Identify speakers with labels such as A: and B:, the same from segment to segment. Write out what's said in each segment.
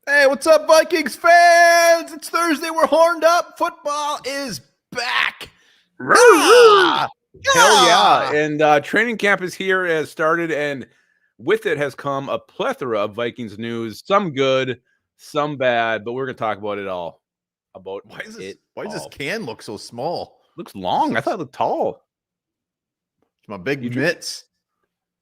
A: Hey, what's up, Vikings fans? It's Thursday. We're horned up. Football is back. Ah!
B: Hell yeah.
A: Ah!
B: And training camp is here, has started, and with it has come a plethora of Vikings news, some good, some bad, but we're going to talk about it all.
A: Why does this can look so small?
B: Looks long. I thought it looked tall.
A: It's my big mitts.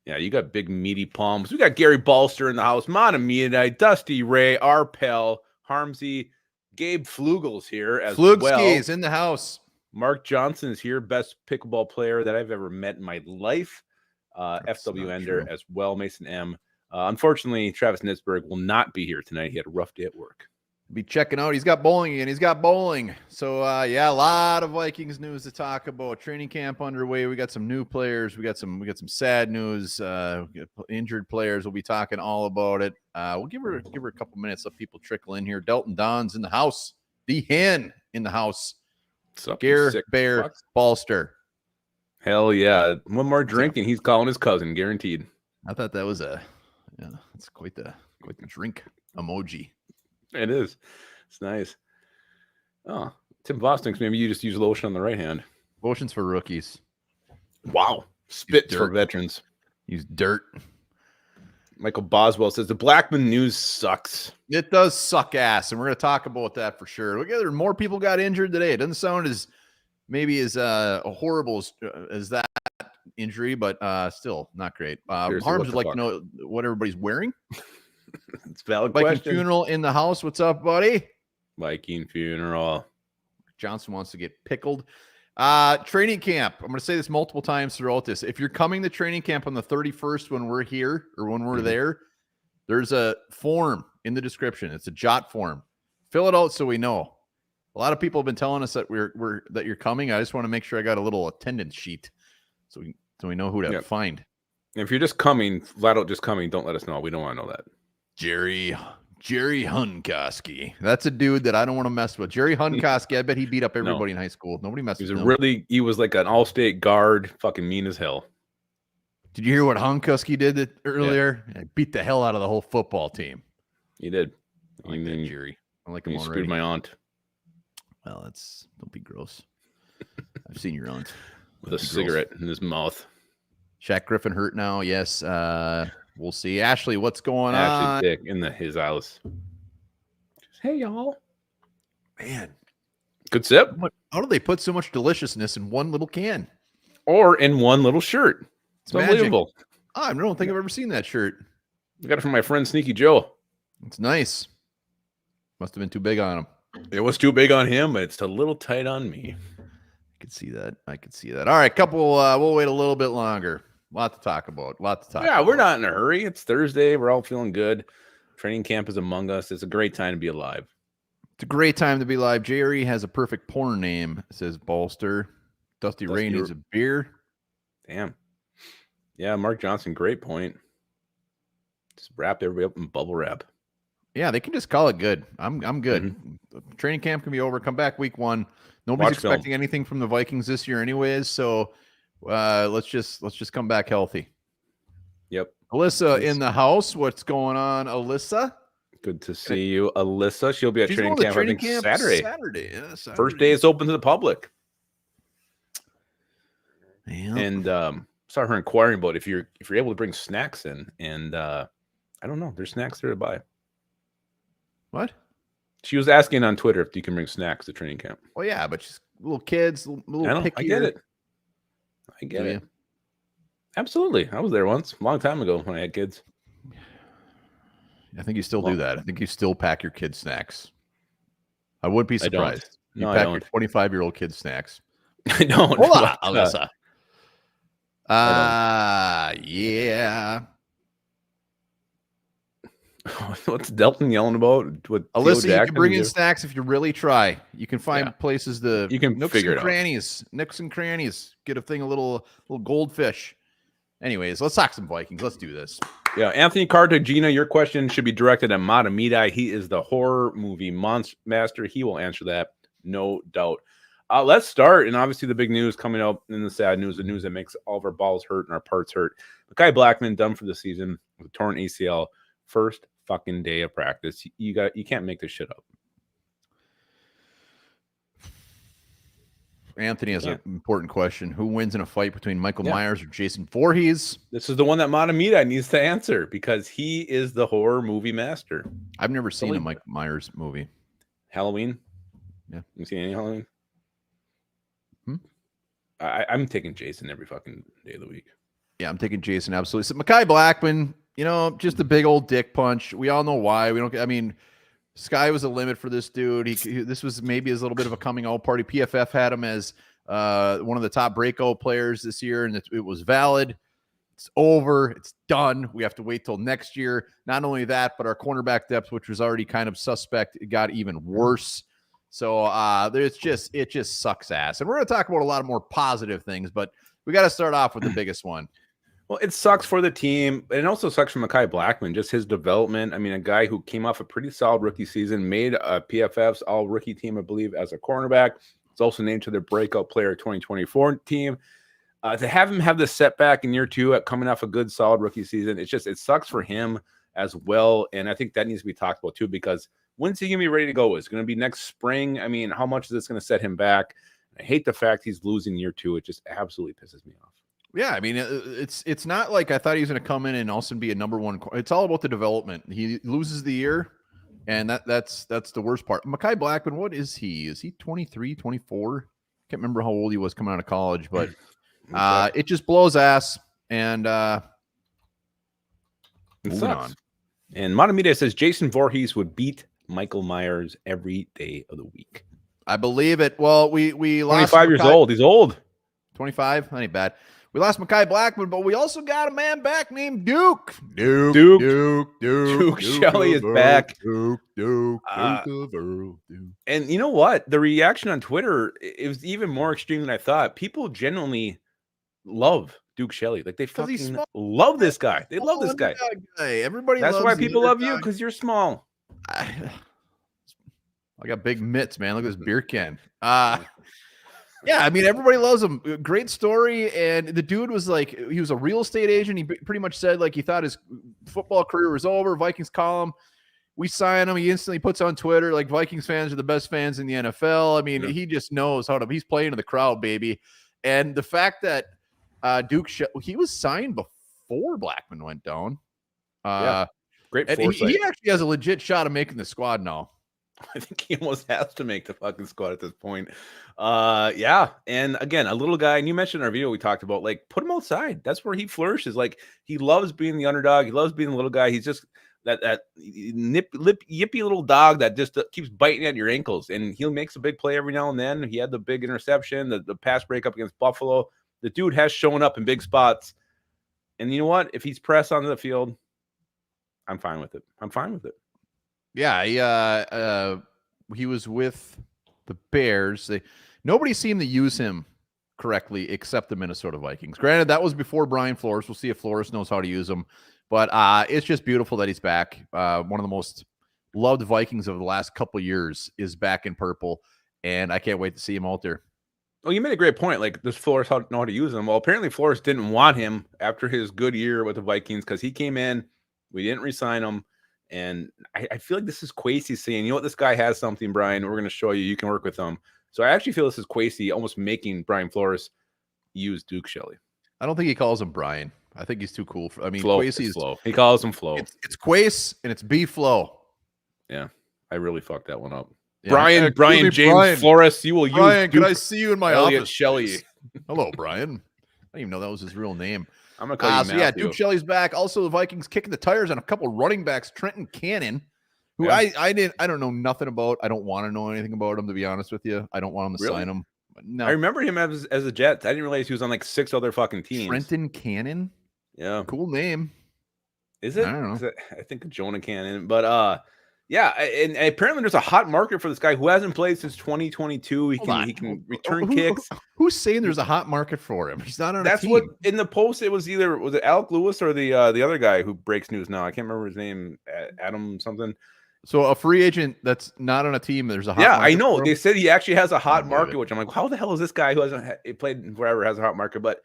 B: Yeah, you got big meaty palms. We got Gary Balster in the house, Monamita, Dusty Ray, Arpel, Harmsy, Gabe Flugel's here as well.
A: Flugski's in the house.
B: Mark Johnson is here, best pickleball player that I've ever met in my life. FW Ender as well, Mason M. Unfortunately, Travis Nitzberg will not be here tonight. He had a rough day at work.
A: Be checking out. He's got bowling again. He's got bowling. So, yeah, a lot of Vikings news to talk about. Training camp underway. We got some new players. We got some sad news. Injured players. We'll be talking all about it. We'll give her a couple minutes. Let people trickle in here. Dalton Don's in the house. D Hen in the house. Gare Bear Balster.
B: Hell yeah! One more drink and he's calling his cousin, guaranteed.
A: I thought that was that's quite the drink emoji.
B: It is. It's nice. Oh, Tim Voss thinks maybe you just use lotion on the right hand.
A: Lotion's for rookies.
B: Wow. Spits for veterans.
A: Use dirt.
B: Michael Boswell says the Blackman news sucks.
A: It does suck ass, and we're going to talk about that for sure. Look at there, more people got injured today. It doesn't sound as horrible as that injury, but still not great. Harms would like to know what everybody's wearing.
B: It's a valid
A: Viking
B: question.
A: Funeral in the house. What's up, buddy?
B: Viking Funeral.
A: Johnson wants to get pickled. Training camp. I'm going to say this multiple times throughout this. If you're coming to training camp on the 31st when we're here or when we're there, there's a form in the description. It's a jot form. Fill it out so we know. A lot of people have been telling us that that you're coming. I just want to make sure I got a little attendance sheet so we know who to find.
B: And if you're just coming, flat out just coming, don't let us know. We don't want to know that.
A: Jerry Hunkoski. That's a dude that I don't want to mess with. Jerry Hunkoski, I bet he beat up everybody in high school. Nobody messed with him.
B: He was like an all-state guard, fucking mean as hell.
A: Did you hear what Hunkoski did earlier? Yeah. Beat the hell out of the whole football team.
B: He did.
A: I like that, Jerry. I like him already.
B: Screwed my aunt.
A: Well, don't be gross. I've seen your aunt.
B: With a cigarette in his mouth.
A: Shaq Griffin hurt now. Yes. We'll see. Ashley, what's going on?
B: Ashley Dick in his house. Hey, y'all.
A: Man.
B: Good sip.
A: How do they put so much deliciousness in one little can?
B: Or in one little shirt. It's unbelievable.
A: I don't think I've ever seen that shirt.
B: I got it from my friend Sneaky Joe.
A: It's nice. Must have been too big on him.
B: It was too big on him, but it's a little tight on me.
A: I could see that. All right, we'll wait a little bit longer. A lot to talk about.
B: Yeah, we're not in a hurry. It's Thursday. We're all feeling good. Training camp is among us. It's a great time to be alive.
A: It's a great time to be alive. Jerry has a perfect porn name, says Balster. Dusty Ray needs a beer.
B: Damn. Yeah, Mark Johnson, great point. Just wrap everybody up in bubble wrap.
A: Yeah, they can just call it good. I'm good. Mm-hmm. Training camp can be over. Come back week 1. Nobody's expecting anything from the Vikings this year anyways, so let's just come back healthy.
B: Yep.
A: Alyssa in the house. What's going on, Alyssa?
B: Good to see you, Alyssa. She'll be at training camp, I think, Saturday.
A: Saturday.
B: First day it's open to the public.
A: Yeah.
B: And saw her inquiring about if you're able to bring snacks in, and I don't know. There's snacks there to buy.
A: What?
B: She was asking on Twitter if you can bring snacks to training camp.
A: Well, yeah, but just little kids, little pickier.
B: I get it. I get it. Absolutely. I was there once, a long time ago when I had kids.
A: I think you still do that. I think you still pack your kids' snacks. I wouldn't be surprised. You pack your 25-year-old kids' snacks.
B: I don't.
A: Hold on, Alyssa. Yeah.
B: What's Dalton yelling about? What
A: Alyssa, you can bring in snacks if you really try. You can find places to
B: nooks
A: and crannies. Get a little goldfish. Anyways, let's talk some Vikings. Let's do this.
B: Yeah, Anthony Cartagena, your question should be directed at Mata Midai. He is the horror movie master. He will answer that, no doubt. Let's start, and obviously the big news coming up in the sad news, the news that makes all of our balls hurt and our parts hurt. Makai Blackman done for the season with a torn ACL. First fucking day of practice. You can't make this shit up.
A: Anthony has an important question. Who wins in a fight between Michael Myers or Jason Voorhees?
B: This is the one that Matamida needs to answer because he is the horror movie master.
A: I've never seen a Michael Myers movie.
B: Halloween?
A: Yeah.
B: You seen any Halloween? I'm taking Jason every fucking day of the week.
A: Yeah, I'm taking Jason, absolutely. So Makai Blackman, just a big old dick punch. We all know why. Sky was a limit for this dude. This was maybe his little bit of a coming out party. PFF had him as one of the top breakout players this year, and it was valid. It's over. It's done. We have to wait till next year. Not only that, but our cornerback depth, which was already kind of suspect, it got even worse. So it just sucks ass. And we're going to talk about a lot of more positive things, but we got to start off with the biggest one.
B: Well, it sucks for the team. And it also sucks for Makai Blackman, just his development. I mean, a guy who came off a pretty solid rookie season, made a PFF's all-rookie team, I believe, as a cornerback. It's also named to their breakout player 2024 team. To have him have this setback in year two at coming off a good, solid rookie season, it sucks for him as well. And I think that needs to be talked about too, because when's he going to be ready to go? Is it going to be next spring? I mean, how much is this going to set him back? I hate the fact he's losing year two. It just absolutely pisses me off.
A: Yeah, I mean, it's not like I thought he was going to come in and also be a number one. It's all about the development. He loses the year, and that's the worst part. Makai Blackman, what is he? Is he 23, 24? Can't remember how old he was coming out of college, but it just blows ass. And moving on.
B: And Matamida says Jason Voorhees would beat Michael Myers every day of the week.
A: I believe it. Well, we lost
B: 25 years old. He's old.
A: 25? That ain't bad. We lost Makai Blackman, but we also got a man back named Duke.
B: Duke Shelley is back.
A: Duke.
B: And you know what? The reaction on Twitter, it was even more extreme than I thought. People genuinely love Duke Shelley. Like, they fucking love this guy. They love this guy.
A: Everybody
B: That's
A: loves
B: why people love you, because you're small.
A: I got big mitts, man. Look at this beer can. Yeah, I mean, everybody loves him. Great story. And the dude was like, he was a real estate agent. He pretty much said like he thought his football career was over. Vikings call him. We sign him. He instantly puts on Twitter like Vikings fans are the best fans in the NFL. I mean, he just knows how to. He's playing to the crowd, baby. And the fact that he was signed before Blackman went down.
B: Great
A: foresight. He actually has a legit shot of making the squad now.
B: I think he almost has to make the fucking squad at this point. And again, a little guy, and you mentioned in our video we talked about, like, put him outside. That's where he flourishes. Like, he loves being the underdog. He loves being the little guy. He's just that yippy little dog that just keeps biting at your ankles. And he makes a big play every now and then. He had the big interception, the pass breakup against Buffalo. The dude has shown up in big spots. And you know what? If he's pressed onto the field, I'm fine with it.
A: Yeah, he was with the Bears. Nobody seemed to use him correctly except the Minnesota Vikings. Granted, that was before Brian Flores. We'll see if Flores knows how to use him. But it's just beautiful that he's back. One of the most loved Vikings of the last couple of years is back in purple, and I can't wait to see him out there.
B: Well, you made a great point. Like, does Flores know how to use him? Well, apparently Flores didn't want him after his good year with the Vikings because he came in. We didn't re-sign him. And I feel like this is Kwesi saying, you know what, this guy has something, Brian. We're going to show you. You can work with him. So I actually feel this is Kwesi almost making Brian Flores use Duke Shelley.
A: I don't think he calls him Brian. I think he's too cool.
B: Kwesi's Flow. He calls him Flow.
A: It's Quace and it's B Flow.
B: Yeah, I really fucked that one up.
A: Yeah.
B: Brian James Flores, you will use
A: Brian, can I see you in my office?
B: Shelley.
A: Hello, Brian. I didn't even know that was his real name.
B: I'm going to call you Matthew.
A: Duke Shelley's back. Also, the Vikings kicking the tires on a couple running backs. Trenton Cannon, who I don't know nothing about. I don't want to know anything about him, to be honest with you. I don't want him to sign him. No.
B: I remember him as a Jet. I didn't realize he was on like 6 other fucking teams.
A: Trenton Cannon?
B: Yeah.
A: Cool name.
B: Is it?
A: I don't know.
B: I think of Jonah Cannon. But yeah, and apparently there's a hot market for this guy who hasn't played since 2022. He can return kicks.
A: Who's saying there's a hot market for him? He's not on a team.
B: What in the post it was it Alec Lewis or the other guy who breaks news now. I can't remember his name, Adam something.
A: So a free agent that's not on a team, there's a hot market.
B: I know. They said he actually has a hot market, which I'm like, how the hell is this guy who hasn't played forever has a hot market? But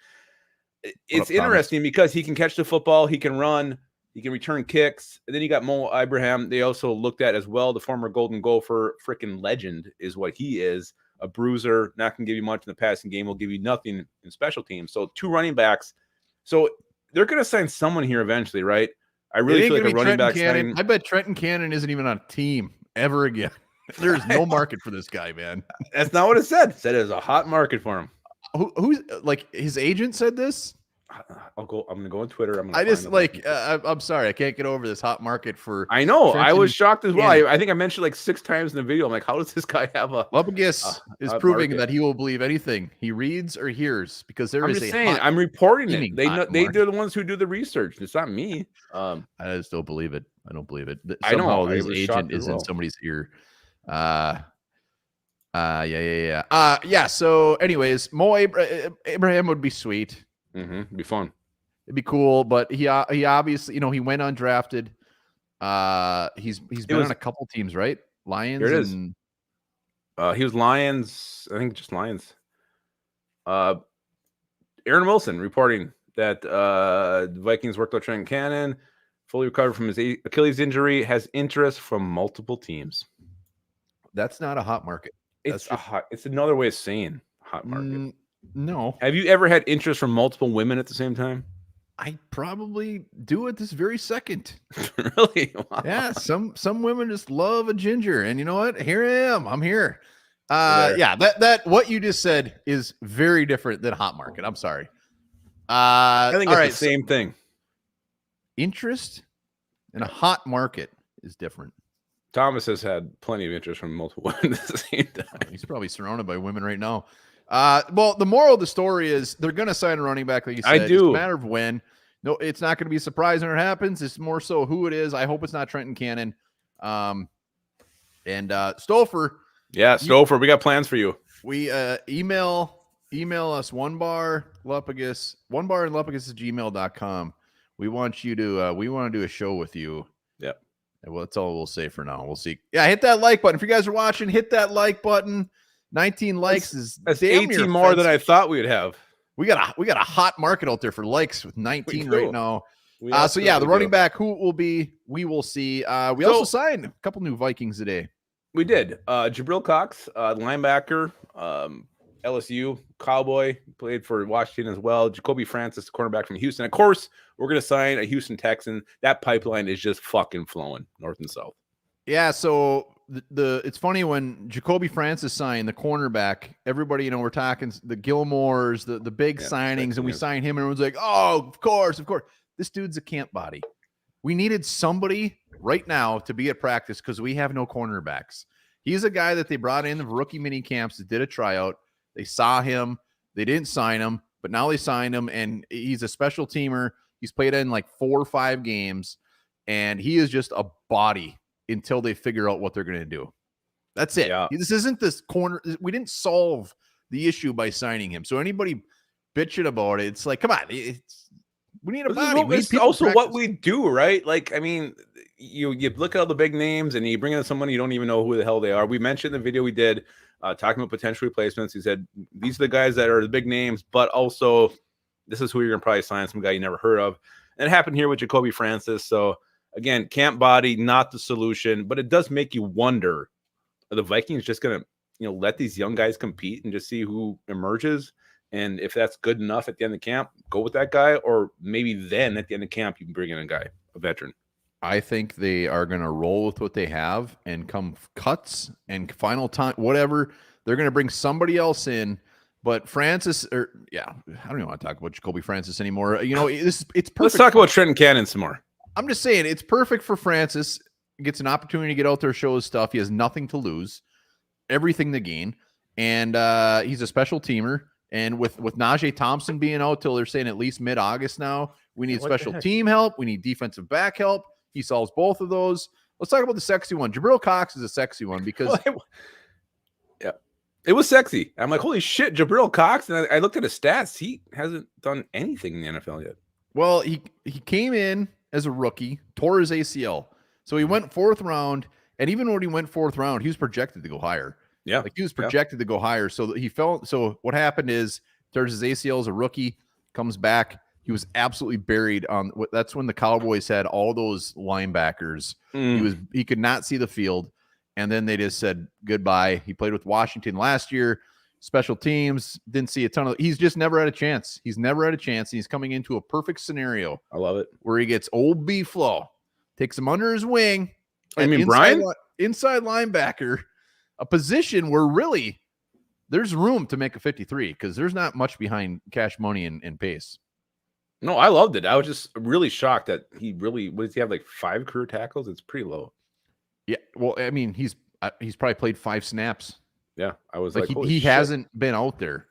B: it's interesting because he can catch the football, he can run. He can return kicks. And then you got Mo Ibrahim. They also looked at as well. The former Golden Gopher, freaking legend is what he is. A bruiser, not going to give you much in the passing game, will give you nothing in special teams. So 2 running backs. So they're going to sign someone here eventually, right? I really feel like a running back signing.
A: I bet Trenton Cannon isn't even on a team ever again. There's no market for this guy, man.
B: That's not what it said. It said it was a hot market for him.
A: Who's like his agent said this?
B: I'm gonna go on Twitter.
A: I'm sorry, I can't get over this hot market for.
B: I know.
A: Trenton
B: I was shocked as well.
A: Cannon.
B: I think I mentioned like 6 times in the video. I'm like, how does this guy have a?
A: Lupagus is proving that he will believe anything he reads or hears because
B: I'm reporting it. They're the ones who do the research. It's not me.
A: I just don't believe it. I don't believe it.
B: Somehow
A: his agent is in somebody's ear. Yeah. So, anyways, Mo Abraham would be sweet.
B: It'd be fun.
A: It'd be cool, but he obviously, he went undrafted. He's been on a couple teams, right? Lions.
B: Here it is. He was Lions. I think just Lions. Aaron Wilson reporting that the Vikings worked out Trenton Cannon, fully recovered from his Achilles injury, has interest from multiple teams.
A: That's not a hot market.
B: It's another way of saying hot market.
A: No.
B: Have you ever had interest from multiple women at the same time?
A: I probably do it this very second.
B: Really? Wow.
A: Yeah. Some women just love a ginger, and you know what? Here I am. I'm here. Yeah. That what you just said is very different than hot market. I'm sorry.
B: I think it's the same thing.
A: Interest in a hot market is different.
B: Thomas has had plenty of interest from multiple women at the same time.
A: He's probably surrounded by women right now. Well, the moral of the story is they're going to sign a running back, like you said.
B: I do.
A: It's a matter of when. No, it's not going to be a surprise when it happens. It's more so who it is. I hope it's not Trenton Cannon. And Stolfer.
B: Yeah, Stolfer, we got plans for you.
A: We email us onebarandlupagus @gmail.com. We want you to we want to do a show with you.
B: Yep.
A: Well, that's all we'll say for now. We'll see. Yeah, hit that like button. If you guys are watching, hit that like button. 19 likes
B: that's 18 more than I thought we would have.
A: We got a hot market out there for likes with 19 right now. So yeah, the running back who it will be, we will see. We also signed a couple new Vikings today.
B: We did. Jabril Cox, linebacker, LSU, Cowboy, played for Washington as well. Jacoby Francis, cornerback from Houston. Of course, we're going to sign a Houston Texan. That pipeline is just fucking flowing north and south.
A: Yeah, so it's funny when Jacoby Francis signed the cornerback, everybody, we're talking the Gilmores, the big signings, and we signed him, and everyone's like, oh, of course. This dude's a camp body. We needed somebody right now to be at practice because we have no cornerbacks. He's a guy that they brought in the rookie mini camps that did a tryout. They saw him. They didn't sign him, but now they signed him, and he's a special teamer. He's played in like 4 or 5 games, and he is just a body until they figure out what they're going to do. That's it. Yeah. This isn't this corner. We didn't solve the issue by signing him. So anybody bitching about it, it's like, come on. We need a body.
B: It's also what we do, right? Like, I mean, you look at all the big names and you bring in someone you don't even know who the hell they are. We mentioned in the video we did talking about potential replacements. He said, these are the guys that are the big names, but also this is who you're going to probably sign, some guy you never heard of. And it happened here with Jacoby Francis. So, again, camp body, not the solution, but it does make you wonder, are the Vikings just going to, let these young guys compete and just see who emerges? And if that's good enough at the end of camp, go with that guy, or maybe then at the end of camp, you can bring in a guy, a veteran.
A: I think they are going to roll with what they have and come cuts and final time, whatever. They're going to bring somebody else in. But Francis, I don't even want to talk about Jacoby Francis anymore. It's perfect.
B: Let's talk about Trenton Cannon some more.
A: I'm just saying it's perfect for Francis. He gets an opportunity to get out there, show his stuff. He has nothing to lose, everything to gain. And he's a special teamer. And with Najee Thompson being out till they're saying at least mid-August now, we need special team help. We need defensive back help. He solves both of those. Let's talk about the sexy one. Jabril Cox is a sexy one because
B: it was sexy. I'm like, holy shit, Jabril Cox. And I looked at his stats. He hasn't done anything in the NFL yet.
A: Well, he came in as a rookie, tore his ACL. So he went 4th round, and even when he went 4th round, he was projected to go higher.
B: Yeah.
A: Like he was projected to go higher. So he fell. So what happened is tears his ACL as a rookie, comes back, He was absolutely buried on. That's when the Cowboys had all those linebackers. He could not see the field, and then they just said goodbye. He played with Washington last year. Special teams, didn't see a ton of. He's just never had a chance. He's never had a chance. He's coming into a perfect scenario.
B: I love it.
A: Where he gets old B-Flow, takes him under his wing.
B: I mean, Brian,
A: inside linebacker, a position where really there's room to make a 53 because there's not much behind Cash Money and Pace.
B: No, I loved it. I was just really shocked that he really, what does he have, like 5 career tackles? It's pretty low.
A: Yeah, well, I mean, he's probably played 5 snaps.
B: Yeah, I was
A: like he hasn't been out there.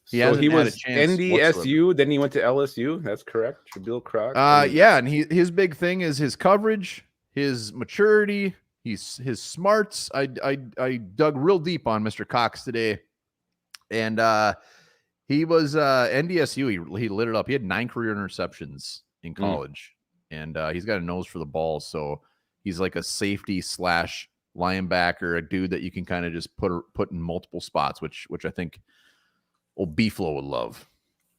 A: He was
B: NDSU, then he went to LSU. That's correct. Shabil Croc.
A: Yeah, and his big thing is his coverage, his maturity, his smarts. I dug real deep on Mr. Cox today, and he was NDSU. He lit it up. He had 9 career interceptions in college, and he's got a nose for the ball. So he's like a safety / linebacker, a dude that you can kind of just put in multiple spots, which I think old B-Flow would love.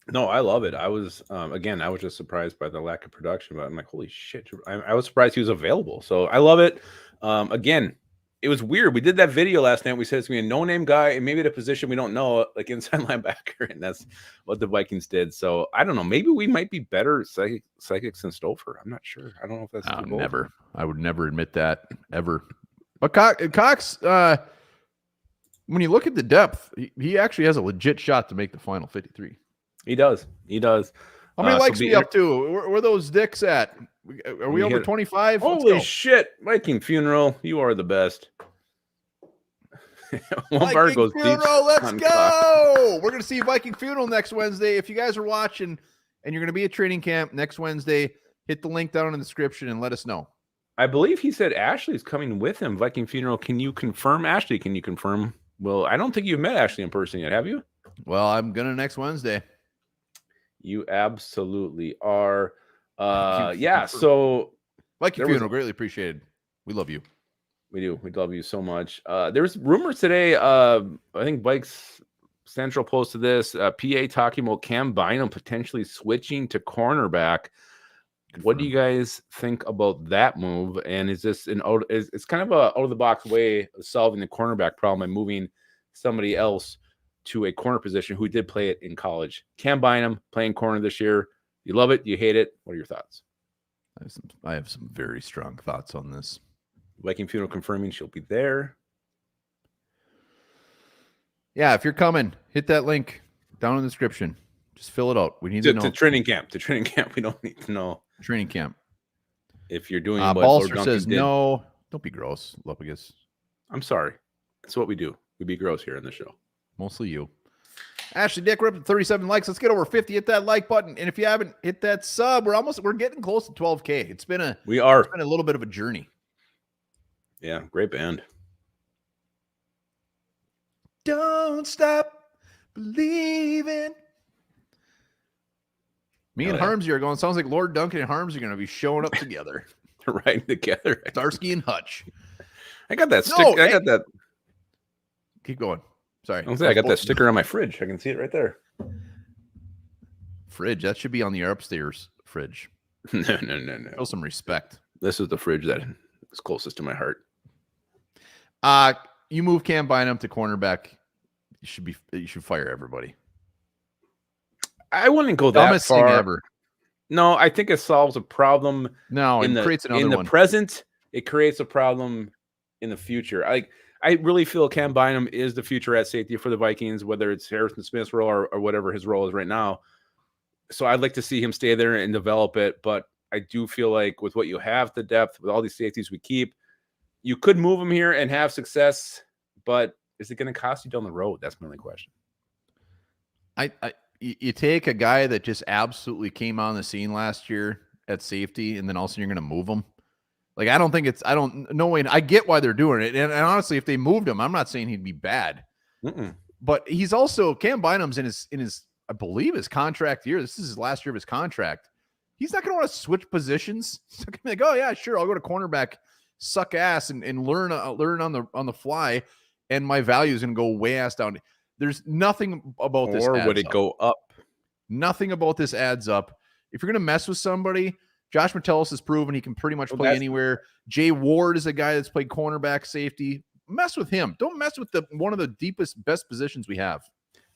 B: No, I love it. I was again, I was just surprised by the lack of production, but I'm like, holy shit! I was surprised he was available. So I love it. Again, it was weird. We did that video last night. We said it's gonna be a no-name guy and maybe at a position we don't know, like inside linebacker, and that's what the Vikings did. So I don't know. Maybe we might be better psychics than Stouffer. I'm not sure. I don't know if that's
A: never. I would never admit that ever. But Cox, when you look at the depth, he actually has a legit shot to make the final 53.
B: He does.
A: How many likes we up to? Where those dicks at? Are we over 25?
B: Holy shit. Viking Funeral, you are the best.
A: Viking Funeral, let's go. We're going to see Viking Funeral next Wednesday. If you guys are watching and you're going to be at training camp next Wednesday, hit the link down in the description and let us know.
B: I believe he said Ashley's coming with him. Viking Funeral. Can you confirm, Ashley? Can you confirm? Well, I don't think you've met Ashley in person yet, have you?
A: Well, I'm going to next Wednesday.
B: You absolutely are. Yeah, so
A: Viking Funeral, greatly appreciated. We love you.
B: We do. We love you so much. There's rumors today. I think Bikes Central posted this. PA talking about Cam Bynum potentially switching to cornerback. What do you guys think about that move? And is this it's kind of a out of the box way of solving the cornerback problem by moving somebody else to a corner position who did play it in college? Cam Bynum playing corner this year. You love it? You hate it? What are your thoughts?
A: I have some very strong thoughts on this.
B: Viking Funeral confirming she'll be there.
A: Yeah, if you're coming, hit that link down in the description. Just fill it out. We need to know.
B: To training camp. To training camp. We don't need to know.
A: Training camp.
B: If you're doing
A: what Balser says did. No. Don't be gross, Lopagus.
B: I'm sorry. That's what we do. We be gross here in the show.
A: Mostly you. Ashley Dick, we're up to 37 likes. Let's get over 50. Hit that like button. And if you haven't hit that sub, we're getting close to 12K. It's been a little bit of a journey.
B: Yeah, great band.
A: Don't stop believing. Me and Harmsy are going. Sounds like Lord Duncan and Harmsy are going to be showing up together.
B: They're riding together.
A: Starsky and Hutch.
B: I got that sticker. I got that.
A: Keep going. Sorry.
B: I got that sticker on my fridge. I can see it right there.
A: Fridge. That should be on the upstairs fridge.
B: No.
A: Show some respect.
B: This is the fridge that is closest to my heart.
A: You move Cam Bynum to cornerback. You should fire everybody.
B: I wouldn't go that
A: Dumbest
B: far.
A: Thing ever.
B: No, I think it solves a problem.
A: No, it creates another one.
B: In the present, it creates a problem in the future. I really feel Cam Bynum is the future at safety for the Vikings, whether it's Harrison Smith's role or whatever his role is right now. So I'd like to see him stay there and develop it. But I do feel like with what you have, the depth, with all these safeties we keep, you could move him here and have success. But is it going to cost you down the road? That's my only question.
A: You take a guy that just absolutely came on the scene last year at safety, and then also you're going to move him. Like, no way. I get why they're doing it. And honestly, if they moved him, I'm not saying he'd be bad, but he's also Cam Bynum's in his, I believe his contract year. This is his last year of his contract. He's not going to want to switch positions. He's not going to be like, oh yeah, sure. I'll go to cornerback, suck ass and learn on the fly. And my value is going to go way ass down. There's nothing about this.
B: Or would it go up?
A: Nothing about this adds up. if you're going to mess with somebody, Josh Metellus has proven he can pretty much play anywhere. Jay Ward is a guy that's played cornerback, safety. Mess with him. Don't mess with one of the deepest, best positions we have.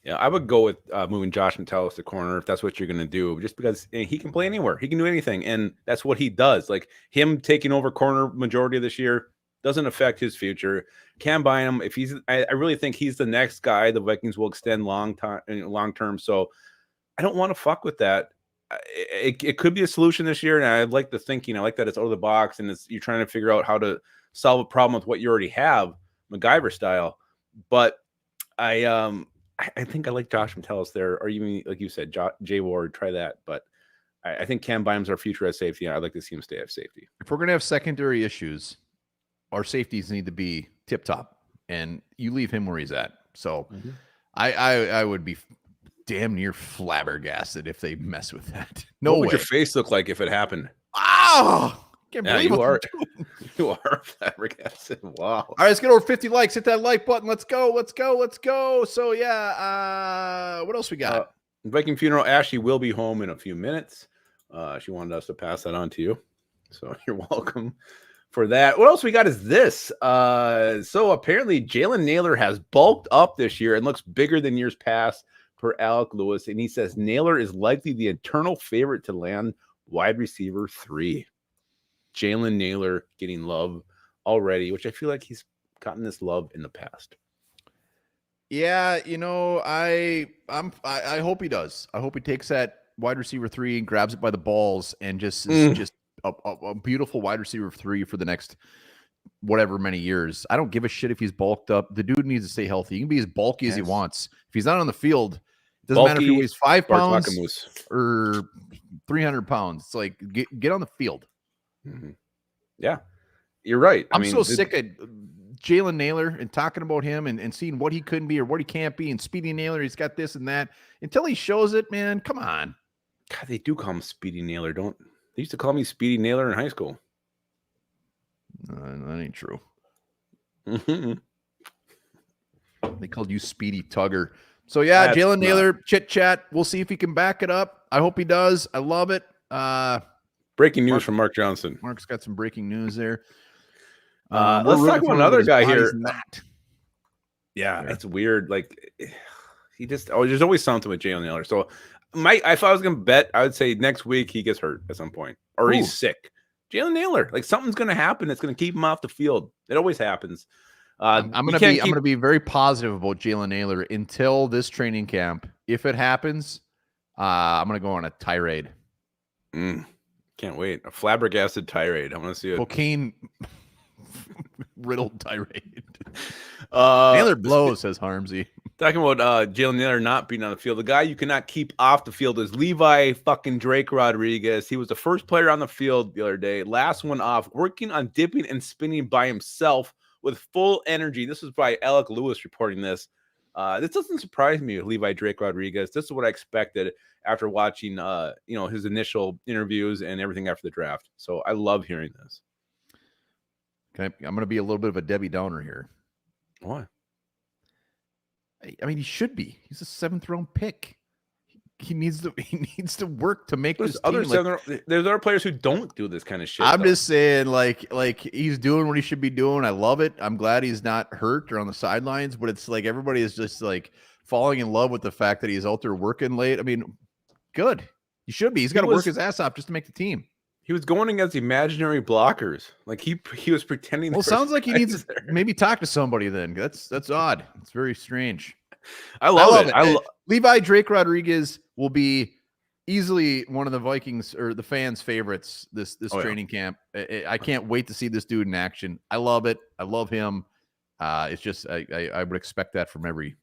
B: Yeah, I would go with moving Josh Metellus to corner if that's what you're going to do, just because he can play anywhere. He can do anything, and that's what he does. Like, him taking over corner majority of this year doesn't affect his future. Cam Bynum, if I really think he's the next guy the Vikings will extend long term. So I don't want to fuck with that. It could be a solution this year, and I like the thinking. I like that it's out of the box, and you're trying to figure out how to solve a problem with what you already have, MacGyver style. But I think I like Josh Metellus there, or even like you said, Jay Ward. Try that, but I think Cam Bynum's our future at safety. I'd like to see him stay at safety.
A: If we're gonna have secondary issues, our safeties need to be tip top, and you leave him where he's at. So, I would be damn near flabbergasted if they mess with that. No way.
B: What would your face look like if it happened?
A: Oh, can't believe
B: you are. You are flabbergasted. Wow.
A: All right, let's get over 50 likes. Hit that like button. Let's go. Let's go. Let's go. So yeah, what else we got?
B: Viking funeral. Ashley will be home in a few minutes. She wanted us to pass that on to you, so you're welcome for that. What else we got is this. So apparently Jalen Nailor has bulked up this year and looks bigger than years past per Alec Lewis, and he says Nailor is likely the eternal favorite to land wide receiver 3. Jalen Nailor getting love already, which I feel like he's gotten this love in the past.
A: Yeah, I hope he does. I hope he takes that wide receiver 3 and grabs it by the balls and just is a beautiful wide receiver 3 for the next whatever many years. I don't give a shit if he's bulked up. The dude needs to stay healthy. He can be as bulky as he wants. If he's not on the field, it doesn't matter if he weighs 5 pounds or 300 pounds. It's like get on the field.
B: Mm-hmm. Yeah, you're right.
A: I'm so sick of Jalen Nailor and talking about him and seeing what he couldn't be or what he can't be. And Speedy Nailor, he's got this and that. Until he shows it, man, come on.
B: God, they do call him Speedy Nailor, don't they? They used to call me Speedy Nailor in high school.
A: That ain't true.
B: Mm-hmm.
A: They called you Speedy Tugger. So yeah, Jalen Nailor, chit chat. We'll see if he can back it up. I hope he does. I love it.
B: Breaking news from Mark Johnson.
A: Mark's got some breaking news there.
B: Let's talk about another guy here.
A: Yeah,
B: that's weird. Like, there's always something with Jalen Nailor. So, if I was going to bet, I would say next week he gets hurt at some point or he's sick. Jalen Nailor, like something's going to happen that's going to keep him off the field. It always happens.
A: I'm going to be very positive about Jalen Nailor until this training camp. If it happens, I'm going to go on a tirade.
B: Can't wait. A flabbergasted tirade. I want to see it.
A: Cocaine riddled tirade. Nailor blows, says Harmsy.
B: Talking about Jalen Nailor not being on the field. The guy you cannot keep off the field is Levi fucking Drake Rodriguez. He was the first player on the field the other day. Last one off, working on dipping and spinning by himself with full energy. This is by Alec Lewis reporting this. This doesn't surprise me with Levi Drake Rodriguez. This is what I expected after watching his initial interviews and everything after the draft. So I love hearing this.
A: I'm going to be a little bit of a Debbie Downer here.
B: Why?
A: I mean, he should be. He's a 7th round pick. He needs to work to make this team.
B: There's other players who don't do this kind of shit.
A: I'm just saying, like he's doing what he should be doing. I love it. I'm glad he's not hurt or on the sidelines, but it's like everybody is just like falling in love with the fact that he's out there working late. I mean, good. He should be. He's got to work his ass off just to make the team.
B: He was going against imaginary blockers. Like he was pretending.
A: Well, it sounds like he needs to maybe talk to somebody then. That's odd. It's very strange.
B: I love it.
A: Levi Drake Rodriguez will be easily one of the Vikings or the fans' favorites this training camp. I can't wait to see this dude in action. I love it. I love him. It's just I would expect that from every.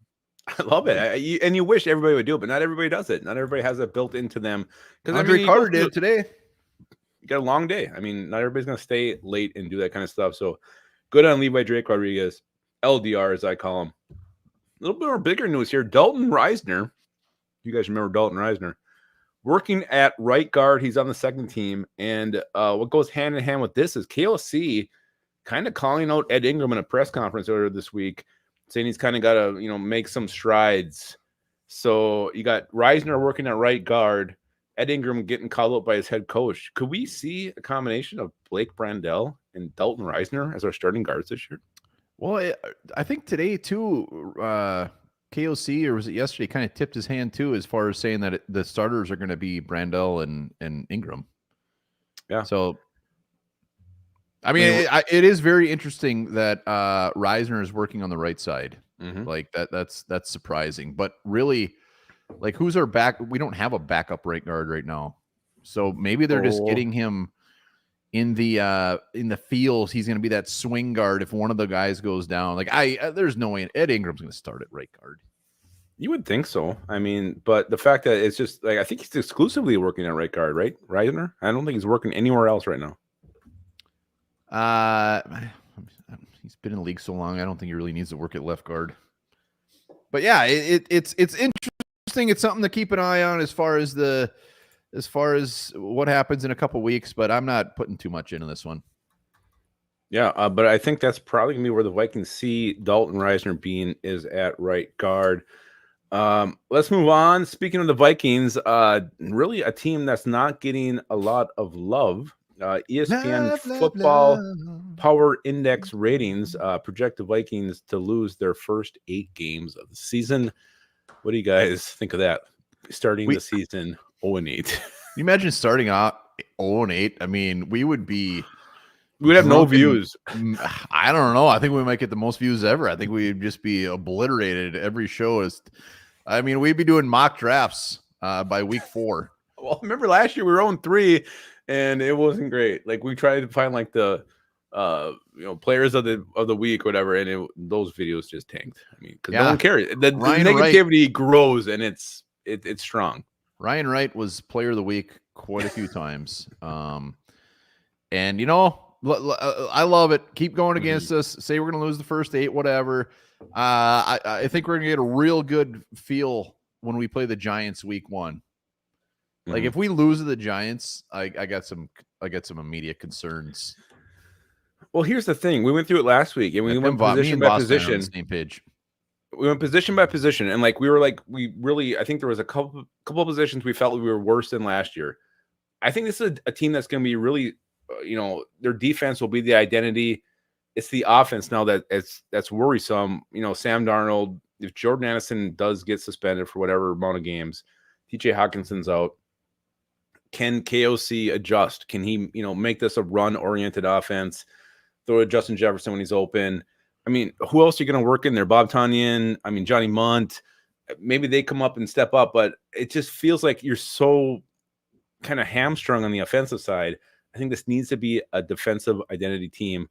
B: I love it. And you wish everybody would do it, but not everybody does it. Not everybody has it built into them.
A: Because Andre Carter did today.
B: You got a long day. I mean, not everybody's going to stay late and do that kind of stuff. So good on Levi Drake Rodriguez, LDR as I call him. A little bit more bigger news here. Dalton Risner. You guys remember Dalton Risner. Working at right guard. He's on the second team. And what goes hand in hand with this is KOC kind of calling out Ed Ingram in a press conference earlier this week, saying he's kind of got to, make some strides. So you got Risner working at right guard. Ed Ingram getting called up by his head coach. Could we see a combination of Blake Brandel and Dalton Risner as our starting guards this year?
A: Well, I think today too, KOC, or was it yesterday, kind of tipped his hand too, as far as saying that the starters are going to be Brandel and Ingram.
B: Yeah.
A: So, I mean, it is very interesting that Risner is working on the right side.
B: Mm-hmm.
A: Like that's surprising. But really, like, who's our back? We don't have a backup right guard right now. So maybe they're just getting him in the fields. He's going to be that swing guard if one of the guys goes down. Like there's no way Ed Ingram's going to start at right guard.
B: You would think so. I mean, but the fact that it's just like, I think he's exclusively working at right guard, right? Risner? I don't think he's working anywhere else right now.
A: He's been in the league so long. I don't think he really needs to work at left guard. But yeah, it's interesting. It's something to keep an eye on as far as what happens in a couple weeks, but I'm not putting too much into this one.
B: Yeah, but I think that's probably going to be where the Vikings see Dalton Risner being, is at right guard. Let's move on. Speaking of the Vikings, really a team that's not getting a lot of love. ESPN Football Power Index ratings project the Vikings to lose their first 8 games of the season. What do you guys think of that? Starting the season 0-8.
A: You imagine starting out 0-8. I mean, we would
B: have no views.
A: I don't know. I think we might get the most views ever. I think we'd just be obliterated. Every show is. I mean, we'd be doing mock drafts by week 4.
B: Well, remember last year we were 0-3, and it wasn't great. Like, we tried to find like the players of the week, whatever, and those videos just tanked. I mean, because no one cares. The negativity grows, and it's strong.
A: Ryan Wright was player of the week quite a few times. And I love it. Keep going against us. Say we're going to lose the first 8, whatever. I think we're going to get a real good feel when we play the Giants week 1. Like, if we lose to the Giants, I got some immediate concerns.
B: Well, here's the thing. We went through it last week, and we went position by position.
A: On the same page.
B: We went position by position, and like we really, I think there was a couple of positions we felt we were worse than last year. I think this is a team that's going to be really, their defense will be the identity. It's the offense now that's worrisome. Sam Darnold, if Jordan Addison does get suspended for whatever amount of games, TJ Hawkinson's out. Can KOC adjust? Can he, make this a run-oriented offense? Throw to Justin Jefferson when he's open. I mean, who else are you going to work in there? Bob Tonyan, Johnny Munt. Maybe they come up and step up, but it just feels like you're so kind of hamstrung on the offensive side. I think this needs to be a defensive identity team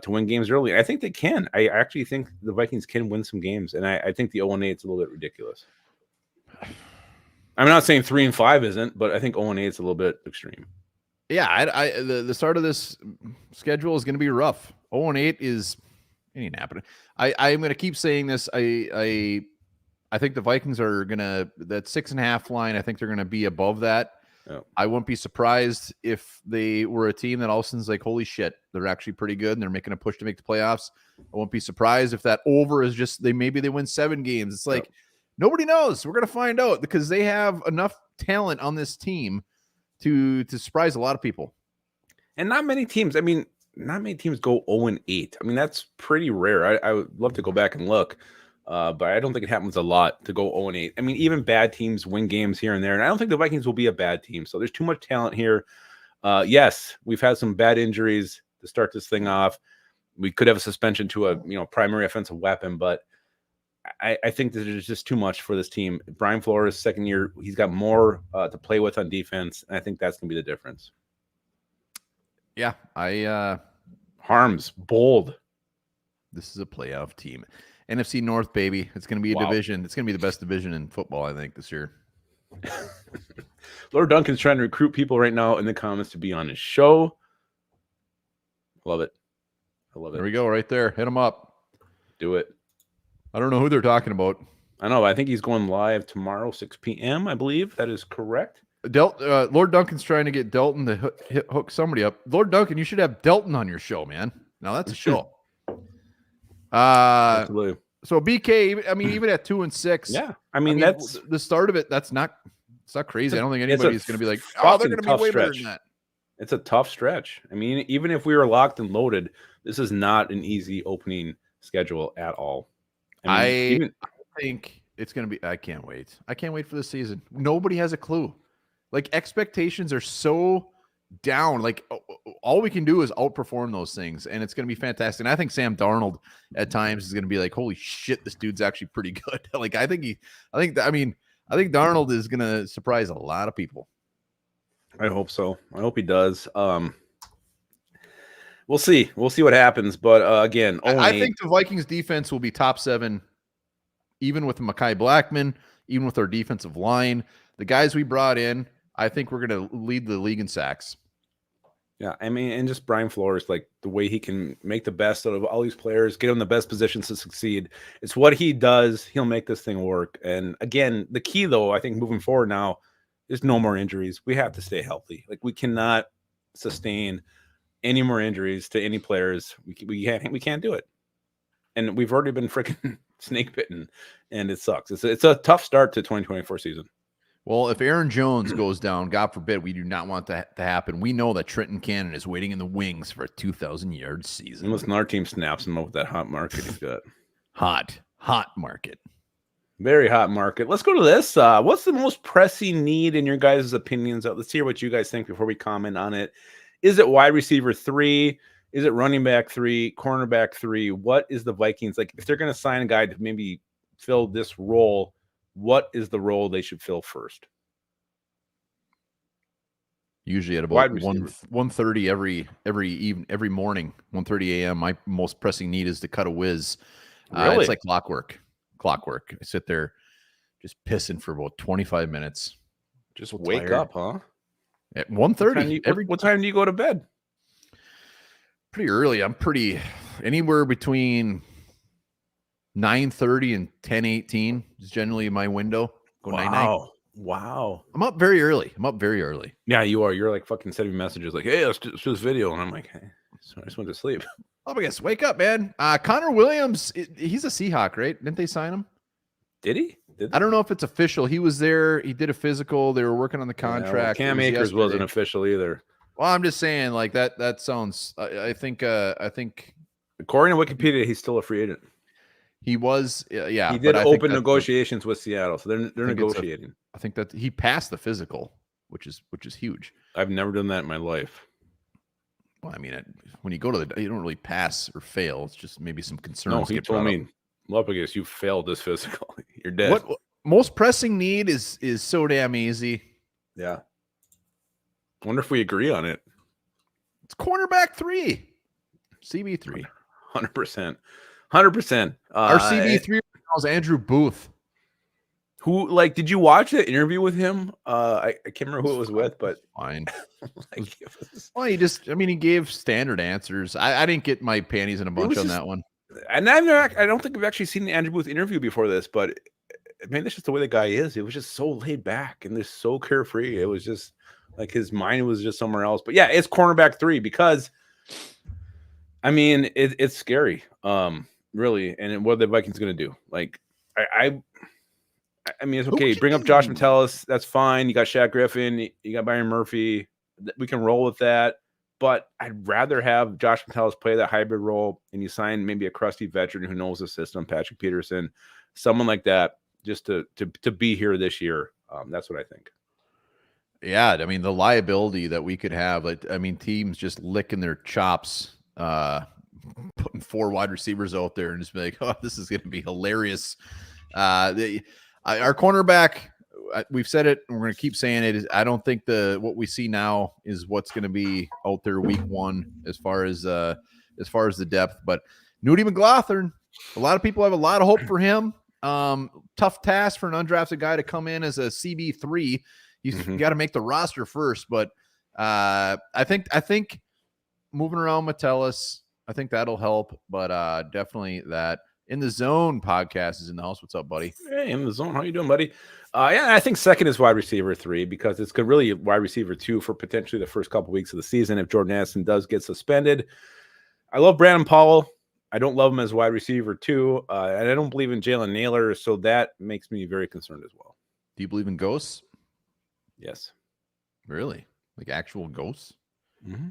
B: to win games early. I think they can. I actually think the Vikings can win some games, and I think the 0-8 is a little bit ridiculous. I'm not saying 3-5 isn't, but I think 0-8 is a little bit extreme.
A: Yeah, the start of this schedule is going to be rough. 0-8 is ain't happening. I'm going to keep saying this. I think the Vikings are going to, that 6.5 line, I think they're going to be above that. Yeah. I wouldn't be surprised if they were a team that all of a sudden's like, holy shit, they're actually pretty good and they're making a push to make the playoffs. I won't be surprised if that over is just maybe they win 7 games. It's like, nobody knows. We're going to find out because they have enough talent on this team to surprise a lot of people.
B: And not many teams. Not many teams go 0-8. That's pretty rare. I would love to go back and look, but I don't think it happens a lot to go 0-8. Even bad teams win games here and there, and I don't think the Vikings will be a bad team. So there's too much talent here. Yes, we've had some bad injuries to start this thing off. We could have a suspension to a primary offensive weapon, but I think that there's just too much for this team. Brian Flores, second year, he's got more to play with on defense, and I think that's going to be the difference.
A: Yeah,
B: Harms, bold.
A: This is a playoff team. NFC North, baby. It's going to be a division. It's going to be the best division in football, I think, this year.
B: Lord Duncan's trying to recruit people right now in the comments to be on his show. Love it. I love it.
A: There we go, right there. Hit him up.
B: Do it.
A: I don't know who they're talking about.
B: I know. I think he's going live tomorrow, 6 p.m., I believe. That is correct.
A: Lord Duncan's trying to get Dalton to hook somebody up. Lord Duncan, you should have Dalton on your show, man. Now that's a show.
B: Absolutely.
A: So BK, even at 2-6,
B: yeah.
A: that's the start of it. That's not It's not crazy. I don't think anybody's going to be like, oh, they're going to be way better than that.
B: It's a tough stretch. I mean, even if we were locked and loaded, this is not an easy opening schedule at all.
A: I think it's going to be. I can't wait. I can't wait for the season. Nobody has a clue. Like, expectations are so down. Like, all we can do is outperform those things, and it's going to be fantastic. And I think Sam Darnold at times is going to be like, holy shit, this dude's actually pretty good. Like, I think Darnold is going to surprise a lot of people.
B: I hope so. I hope he does. We'll see. We'll see what happens. But again,
A: I think the Vikings defense will be top 7, even with Makai Blackman, even with our defensive line. The guys we brought in, I think we're going to lead the league in sacks.
B: Yeah, I mean, and just Brian Flores, like the way he can make the best out of all these players, get them the best positions to succeed. It's what he does. He'll make this thing work. And again, the key, though, I think moving forward now is no more injuries. We have to stay healthy. Like, we cannot sustain any more injuries to any players. We can't do it. And we've already been freaking snake bitten, and it sucks. It's a tough start to 2024 season.
A: Well, if Aaron Jones goes down, God forbid, we do not want that to happen. We know that Trenton Cannon is waiting in the wings for a 2,000-yard season.
B: Unless our team snaps him up with that hot market he's got.
A: Hot market.
B: Very hot market. Let's go to this. What's the most pressing need in your guys' opinions? Let's hear what you guys think before we comment on it. Is it wide receiver 3? Is it running back 3? Cornerback 3? What is the Vikings like? If they're going to sign a guy to maybe fill this role, what is the role they should fill first?
A: Usually at about 1:30 every morning, 1:30 a.m. My most pressing need is to cut a whiz.
B: Really?
A: It's like clockwork. I sit there just pissing for about 25 minutes.
B: Just wake up, huh?
A: At 1:30.
B: What time do you go to bed?
A: Pretty early. I'm anywhere between 9:30 and 10:18 is generally my window. Go night-night.
B: Wow.
A: I'm up very early.
B: Yeah, you are. You're like fucking sending messages like, hey, let's do this video. And I'm like, hey, I just went to sleep.
A: Oh, I guess wake up, man. Connor Williams, he's a Seahawk, right? Didn't they sign him?
B: Did he?
A: I don't know if it's official. He was there. He did a physical. They were working on the contract.
B: Cam Akers wasn't official either.
A: Well, I'm just saying, like that sounds. I think.
B: According to Wikipedia, he's still a free agent.
A: He was, yeah.
B: He did open negotiations with Seattle, so they're negotiating.
A: I think that he passed the physical, which is huge.
B: I've never done that in my life.
A: Well, I mean, when you go to you don't really pass or fail. It's just maybe some concerns.
B: No, he told me, Lopez, you failed this physical. You're dead.
A: What most pressing need is so damn easy.
B: Yeah. Wonder if we agree on it.
A: It's cornerback 3, CB3.
B: 100%. 100%.
A: Our CB3 is Andrew Booth.
B: Who, like, did you watch the interview with him? I can't remember who it was with, but
A: fine. Well, he gave standard answers. I didn't get my panties in a bunch on that one.
B: And I don't think I've actually seen the Andrew Booth interview before this, but maybe that's just the way the guy is. It was just so laid back and just so carefree. It was just like his mind was just somewhere else. But yeah, it's cornerback 3 because, I mean, it's scary, really. And what are the Vikings going to do? Like, I mean, it's okay. Bring up Josh Metellus. That's fine. You got Shaq Griffin. You got Byron Murphy. We can roll with that. But I'd rather have Josh Metellus play that hybrid role, and you sign maybe a crusty veteran who knows the system, Patrick Peterson, someone like that, just to be here this year. That's what I think.
A: Yeah, I mean, the liability that we could have, teams just licking their chops, putting 4 wide receivers out there and just be like, oh, this is going to be hilarious. Our cornerback, we've said it, and we're going to keep saying it. I don't think what we see now is what's going to be out there week 1 as far as the depth. But Nudie McLaughlin, a lot of people have a lot of hope for him. Tough task for an undrafted guy to come in as a CB3. He's got to make the roster first. But I think moving around Metellus, I think that'll help. But definitely that. In the Zone podcast is in the house. What's up, buddy?
B: Hey, in the zone. How you doing, buddy? Yeah, I think second is wide receiver 3 because it's really wide receiver 2 for potentially the first couple weeks of the season if Jordan Addison does get suspended. I love Brandon Powell. I don't love him as wide receiver 2, and I don't believe in Jalen Naylor, so that makes me very concerned as well.
A: Do you believe in ghosts?
B: Yes.
A: Really? Like actual ghosts?
B: Mm-hmm.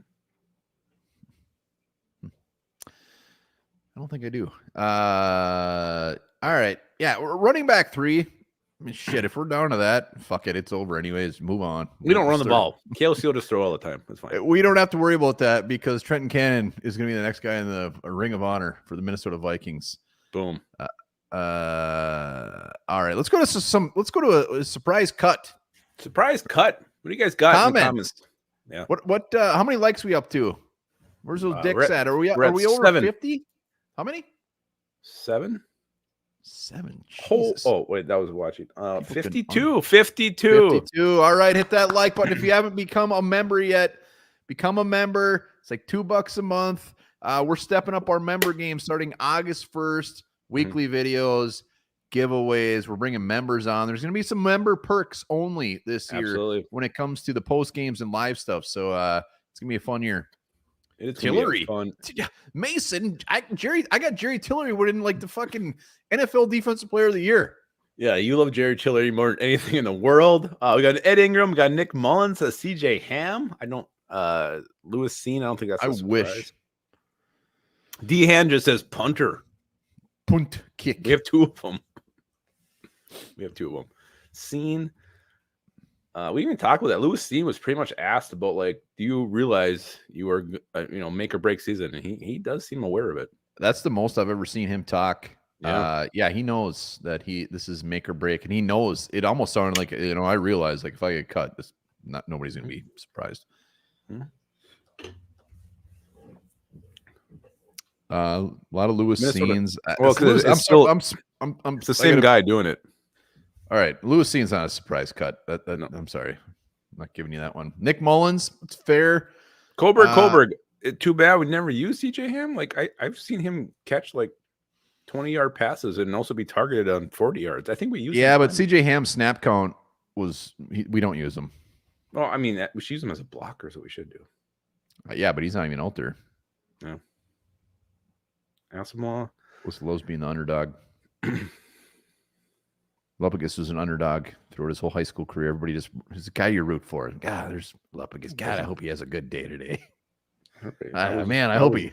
A: I don't think I do. All right. Yeah, we're running back 3. I mean, shit, if we're down to that, fuck it. It's over anyways. Move on.
B: We don't run the ball. KLC will just throw all the time. That's fine.
A: We don't have to worry about that because Trenton Cannon is going to be the next guy in the Ring of Honor for the Minnesota Vikings.
B: Boom.
A: All right. Let's go to a surprise cut.
B: Surprise cut. What do you guys got in the comments?
A: Yeah. What how many likes we up to? Where's those dicks at? Are we over 50? How many?
B: 7.
A: 7.
B: Oh, wait, that was watching. 52.
A: 52. All right, hit that like button. If you haven't become a member yet, become a member. It's like $2 a month. We're stepping up our member game starting August 1st. Weekly videos, giveaways. We're bringing members on. There's going to be some member perks only this year when it comes to the post games and live stuff. So it's going to be a fun year.
B: It's
A: Tillery, Mason, I got Jerry Tillery winning like the fucking NFL Defensive Player of the Year.
B: Yeah, you love Jerry Tillery more than anything in the world. We got Ed Ingram, we got Nick Mullins, CJ Ham. I don't, Lewis Seen. I don't think that's.
A: I wish.
B: D-Han just says punter.
A: Punt kick.
B: We have 2 of them. Seen. We even talked about that. Lewis Steen was pretty much asked about, like, do you realize you are, make or break season? And he does seem aware of it.
A: That's the most I've ever seen him talk. Yeah, he knows that this is make or break, and he knows. It almost sounded like, I realize, like, if I get cut, nobody's gonna be surprised. A lot of Lewis scenes.
B: Well, because it's the same guy doing it.
A: All right, Lewis Scene's not a surprise cut. No. I'm sorry, I'm not giving you that one. Nick Mullins, it's fair.
B: Kohlberg. Too bad we never used CJ Ham. Like I've seen him catch like 20-yard passes and also be targeted on 40 yards. I think we use.
A: Yeah, but CJ Ham's snap count we don't use him.
B: Well, I mean, we should use him as a blocker, so we should do.
A: Yeah, but he's not even out there.
B: Yeah. Asamoah.
A: What's Lowe's being the underdog? Lupagus was an underdog throughout his whole high school career. Everybody he's a guy you root for. God, there's Lupagus. God, I hope he has a good day today. Okay, I hope he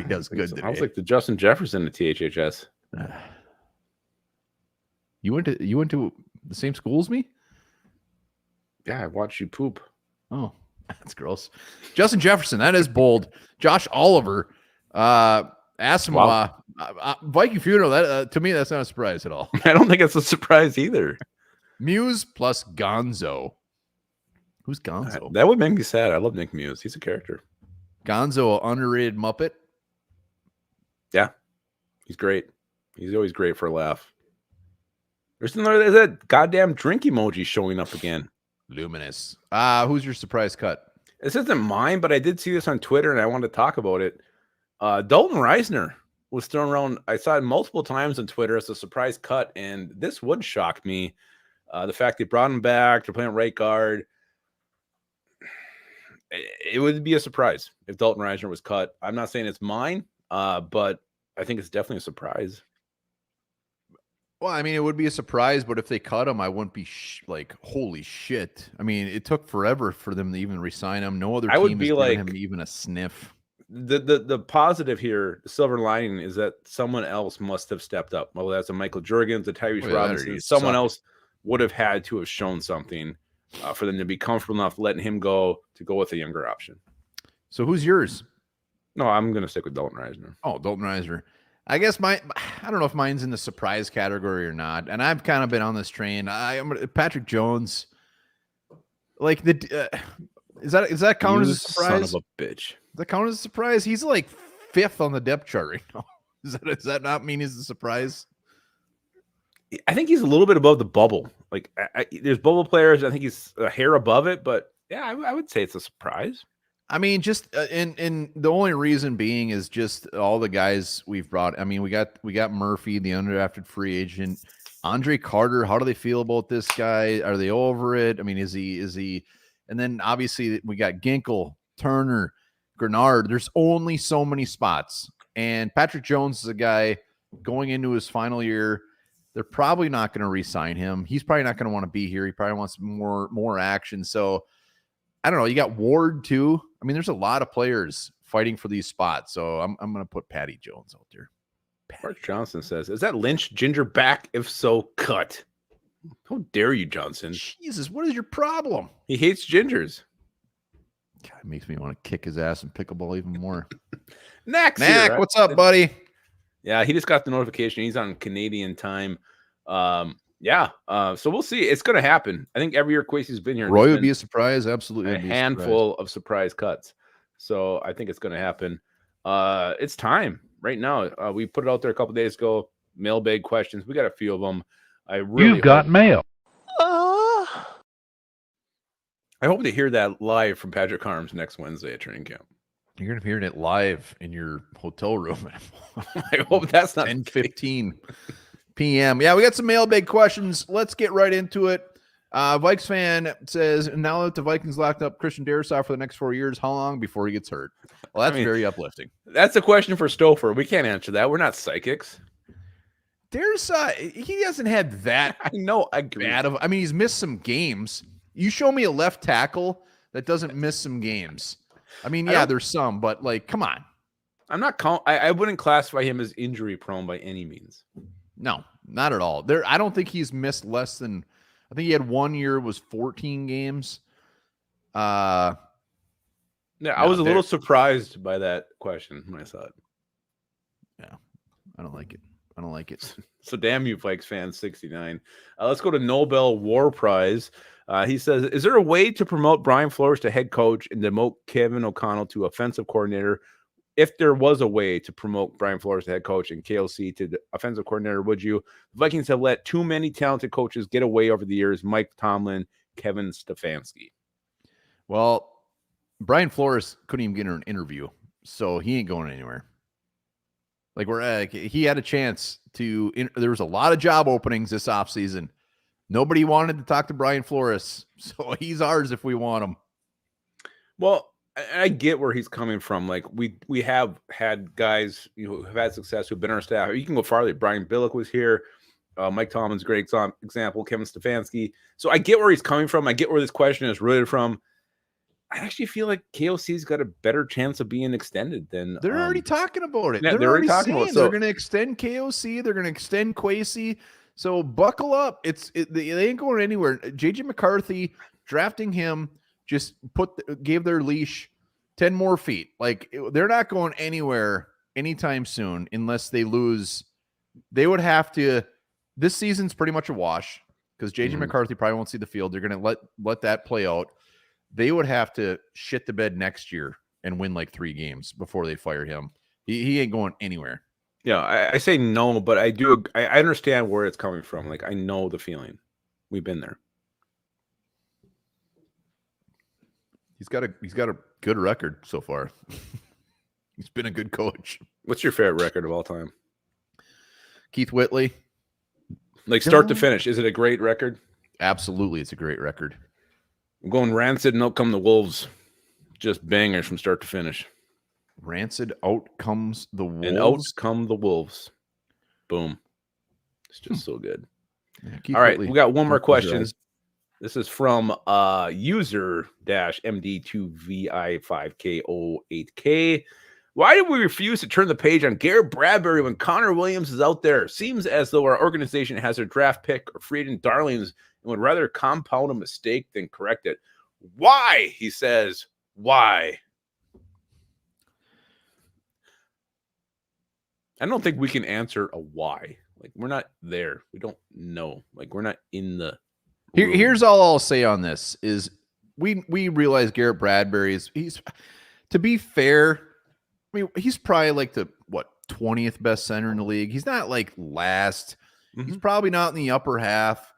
A: does good today.
B: I was like the Justin Jefferson to THHS.
A: You went to the same school as me?
B: Yeah, I watched you poop.
A: Oh, that's gross. Justin Jefferson, that is bold. Josh Oliver, Asamoah, Viking Funeral. That to me, that's not a surprise at all.
B: I don't think it's a surprise either.
A: Muse plus Gonzo. Who's Gonzo?
B: That would make me sad. I love Nick Muse. He's a character.
A: Gonzo, an underrated Muppet.
B: Yeah, he's great. He's always great for a laugh. There's that goddamn drink emoji showing up again.
A: Luminous. Who's your surprise cut?
B: This isn't mine, but I did see this on Twitter and I wanted to talk about it. Dalton Risner was thrown around. I saw it multiple times on Twitter as a surprise cut, and this would shock me. The fact they brought him back, they're playing right guard. It would be a surprise if Dalton Risner was cut. I'm not saying it's mine, but I think it's definitely a surprise.
A: Well, I mean, it would be a surprise, but if they cut him, I wouldn't be like, holy shit. I mean, it took forever for them to even re-sign him. No other team has given him even a sniff.
B: The positive here, the silver lining, is that someone else must have stepped up. Whether that's a Michael Jurgens, a Tyrese Robinson, someone else would have had to have shown something for them to be comfortable enough letting him go with a younger option.
A: So who's yours?
B: No, I'm going to stick with Dalton Risner.
A: Oh, Dalton Risner. I guess I don't know if mine's in the surprise category or not. And I've kind of been on this train. Patrick Jones. Like is that count as a surprise?
B: Son of a bitch.
A: Does that count as a surprise? He's like 5th on the depth chart right now. Does that not mean he's a surprise?
B: I think he's a little bit above the bubble. Like there's bubble players. I think he's a hair above it, but yeah, I would say it's a surprise.
A: I mean, just and the only reason being is just all the guys we've brought. I mean, we got Murphy, the undrafted free agent, Andre Carter. How do they feel about this guy? Are they over it? I mean, is he? And then obviously we got Ginkle, Turner, Grenard. There's only so many spots, and Patrick Jones is a guy going into his final year. They're probably not going to re-sign him. He's probably not going to want to be here. He probably wants more action. So I don't know. You got Ward too. I mean, there's a lot of players fighting for these spots. So I'm going to put Patty Jones out there.
B: Mark Johnson says, "Is that Lynch ginger back? If so, cut." How dare you, Johnson?
A: Jesus, what is your problem?
B: He hates gingers.
A: God, it makes me want to kick his ass in pickleball even more.
B: Knack,
A: what's up, buddy?
B: Yeah, he just got the notification. He's on Canadian time. So we'll see. It's going to happen. I think every year Quasey's been here.
A: Roy would be a surprise. Absolutely.
B: A handful of surprise cuts. So I think it's going to happen. It's time right now. We put it out there a couple days ago. Mailbag questions. We got a few of them.
C: You've got mail.
B: I hope to hear that live from Patrick Harms next Wednesday at training camp.
A: You're going to be hearing it live in your hotel room.
B: I hope that's not
A: 10:15 p.m. Yeah, we got some mailbag questions. Let's get right into it. Vikes fan says, now that the Vikings locked up Christian Darrisaw for the next 4 years, how long before he gets hurt? Well, that's very uplifting.
B: That's a question for Stouffer. We can't answer that. We're not psychics.
A: Darrisaw, he hasn't had that.
B: I know. I agree.
A: I mean, he's missed some games. You show me a left tackle that doesn't miss some games. I mean, yeah, there's some, but like, come on.
B: I'm not. I wouldn't classify him as injury prone by any means.
A: No, not at all. I don't think he's missed less than. I think he had 1 year was 14 games.
B: Yeah, I was a little surprised by that question when I saw it.
A: Yeah, I don't like it.
B: So damn you, Vikes fans. 69. Let's go to Nobel War Prize. He says, is there a way to promote Brian Flores to head coach and demote Kevin O'Connell to offensive coordinator? If there was a way to promote Brian Flores to head coach and KOC to the offensive coordinator, would you? The Vikings have let too many talented coaches get away over the years. Mike Tomlin, Kevin Stefanski.
A: Well, Brian Flores couldn't even get an interview, so he ain't going anywhere. Like he had a chance to. There was a lot of job openings this offseason. Nobody wanted to talk to Brian Flores, so he's ours if we want him.
B: Well, I get where he's coming from. Like we have had guys who have had success who've been on our staff. You can go farther. Brian Billick was here. Mike Tomlin's a great example. Kevin Stefanski. So I get where he's coming from. I get where this question is rooted from. I actually feel like KOC's got a better chance of being extended than
A: they're already talking about it.
B: Yeah, they're already talking about it.
A: So they're going to extend KOC. They're going to extend Quasey. So buckle up. They ain't going anywhere. JJ McCarthy drafting him just gave their leash 10 more feet. Like they're not going anywhere anytime soon unless they lose. They would have to. This season's pretty much a wash because JJ McCarthy probably won't see the field. They're going to let that play out. They would have to shit the bed next year and win like 3 games before they fire him. He ain't going anywhere.
B: Yeah, I say no, but I do. I understand where it's coming from. Like I know the feeling. We've been there.
A: He's got a good record so far. He's been a good coach.
B: What's your favorite record of all time?
A: Keith Whitley.
B: Like start to finish, is it a great record?
A: Absolutely, it's a great record.
B: I'm going Rancid and out come the Wolves. Just bangers from start to finish.
A: Rancid, out comes the Wolves.
B: And out come the Wolves. Boom. It's just so good.
A: Yeah,
B: all right, we got one more question. This is from user-MD2VI5KO8K. Why did we refuse to turn the page on Garrett Bradbury when Connor Williams is out there? Seems as though our organization has their draft pick or free agent darlings and would rather compound a mistake than correct it. Why? He says, why? I don't think we can answer a why. Like, we're not there. We don't know. Like, we're not in the room.
A: Here's all I'll say on this is we realize Garrett Bradbury he's to be fair, I mean, he's probably like the 20th best center in the league. He's not like last. He's probably not in the upper half.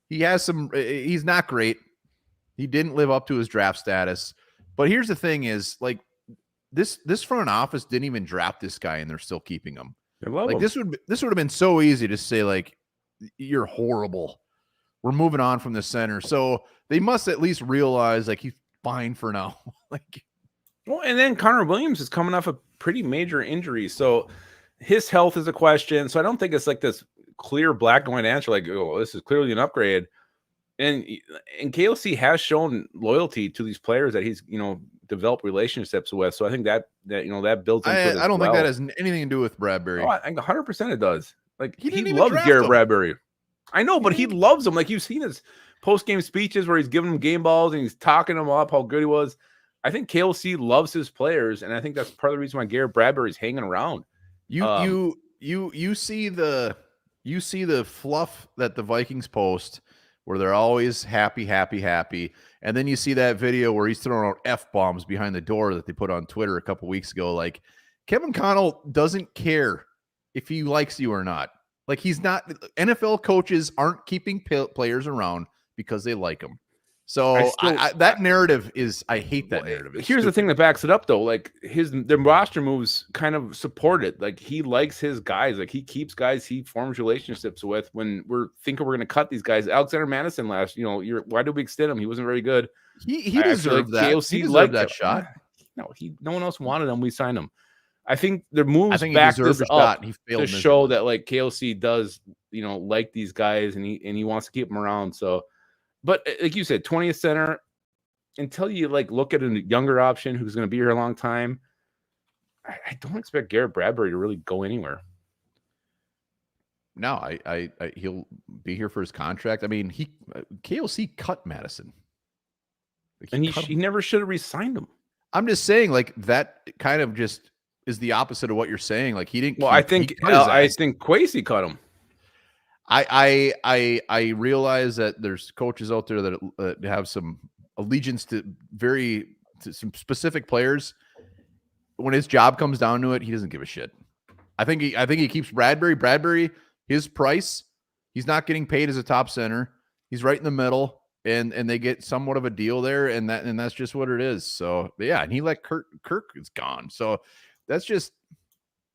A: He has he's not great. He didn't live up to his draft status. But here's the thing is like this front office didn't even draft this guy and they're still keeping him. Like him. This would have been so easy to say like you're horrible. We're moving on from the center. So they must at least realize like he's fine for now. Like
B: well, and then Connor Williams is coming off a pretty major injury. So his health is a question. So I don't think it's like this clear black and white answer, like, oh, this is clearly an upgrade. And KOC has shown loyalty to these players that he's, developed relationships with. So I think that builds into it.
A: I don't think that has anything to do with Bradbury.
B: Oh, I think 100% it does. Like, he
A: didn't even
B: loves
A: draft
B: Garrett
A: him.
B: Bradbury. I know, but he loves him. Like, you've seen his post-game speeches where he's giving him game balls and he's talking him up how good he was. I think KOC loves his players, and I think that's part of the reason why Garrett Bradbury's hanging around.
A: You see the fluff that the Vikings post where they're always happy, and then you see that video where he's throwing out F-bombs behind the door that they put on Twitter a couple weeks ago. Like, Kevin Connell doesn't care if he likes you or not. Like, he's not. NFL coaches aren't keeping players around because they like them. So that narrative is, I hate that narrative.
B: Here's the thing that backs it up, though. Like, their roster moves kind of support it. Like, he likes his guys. Like, he keeps guys he forms relationships with. When we're going to cut these guys, Alexander Madison last, why did we extend him? He wasn't very good.
A: He deserved that.
B: KOC
A: he deserved that shot.
B: No one else wanted him. We signed him. I think the moves
A: he
B: back
A: deserved
B: this
A: a
B: up
A: shot. He failed
B: to show that, like, KOC does, like these guys, and he wants to keep them around. So, but like you said, 20th center. Until you look at a younger option who's going to be here a long time, I don't expect Garrett Bradbury to really go anywhere.
A: No, I he'll be here for his contract. I mean, KOC cut Madison,
B: and he never should have re-signed him.
A: I'm just saying, like, that kind of just is the opposite of what you're saying. Like, he didn't.
B: Well, I think Kwesi cut him.
A: I realize that there's coaches out there that have some allegiance to some specific players. When his job comes down to it, he doesn't give a shit. I think he keeps Bradbury, his price. He's not getting paid as a top center. He's right in the middle, and they get somewhat of a deal there, and that's just what it is. So yeah, and he let Kirk is gone. So that's just.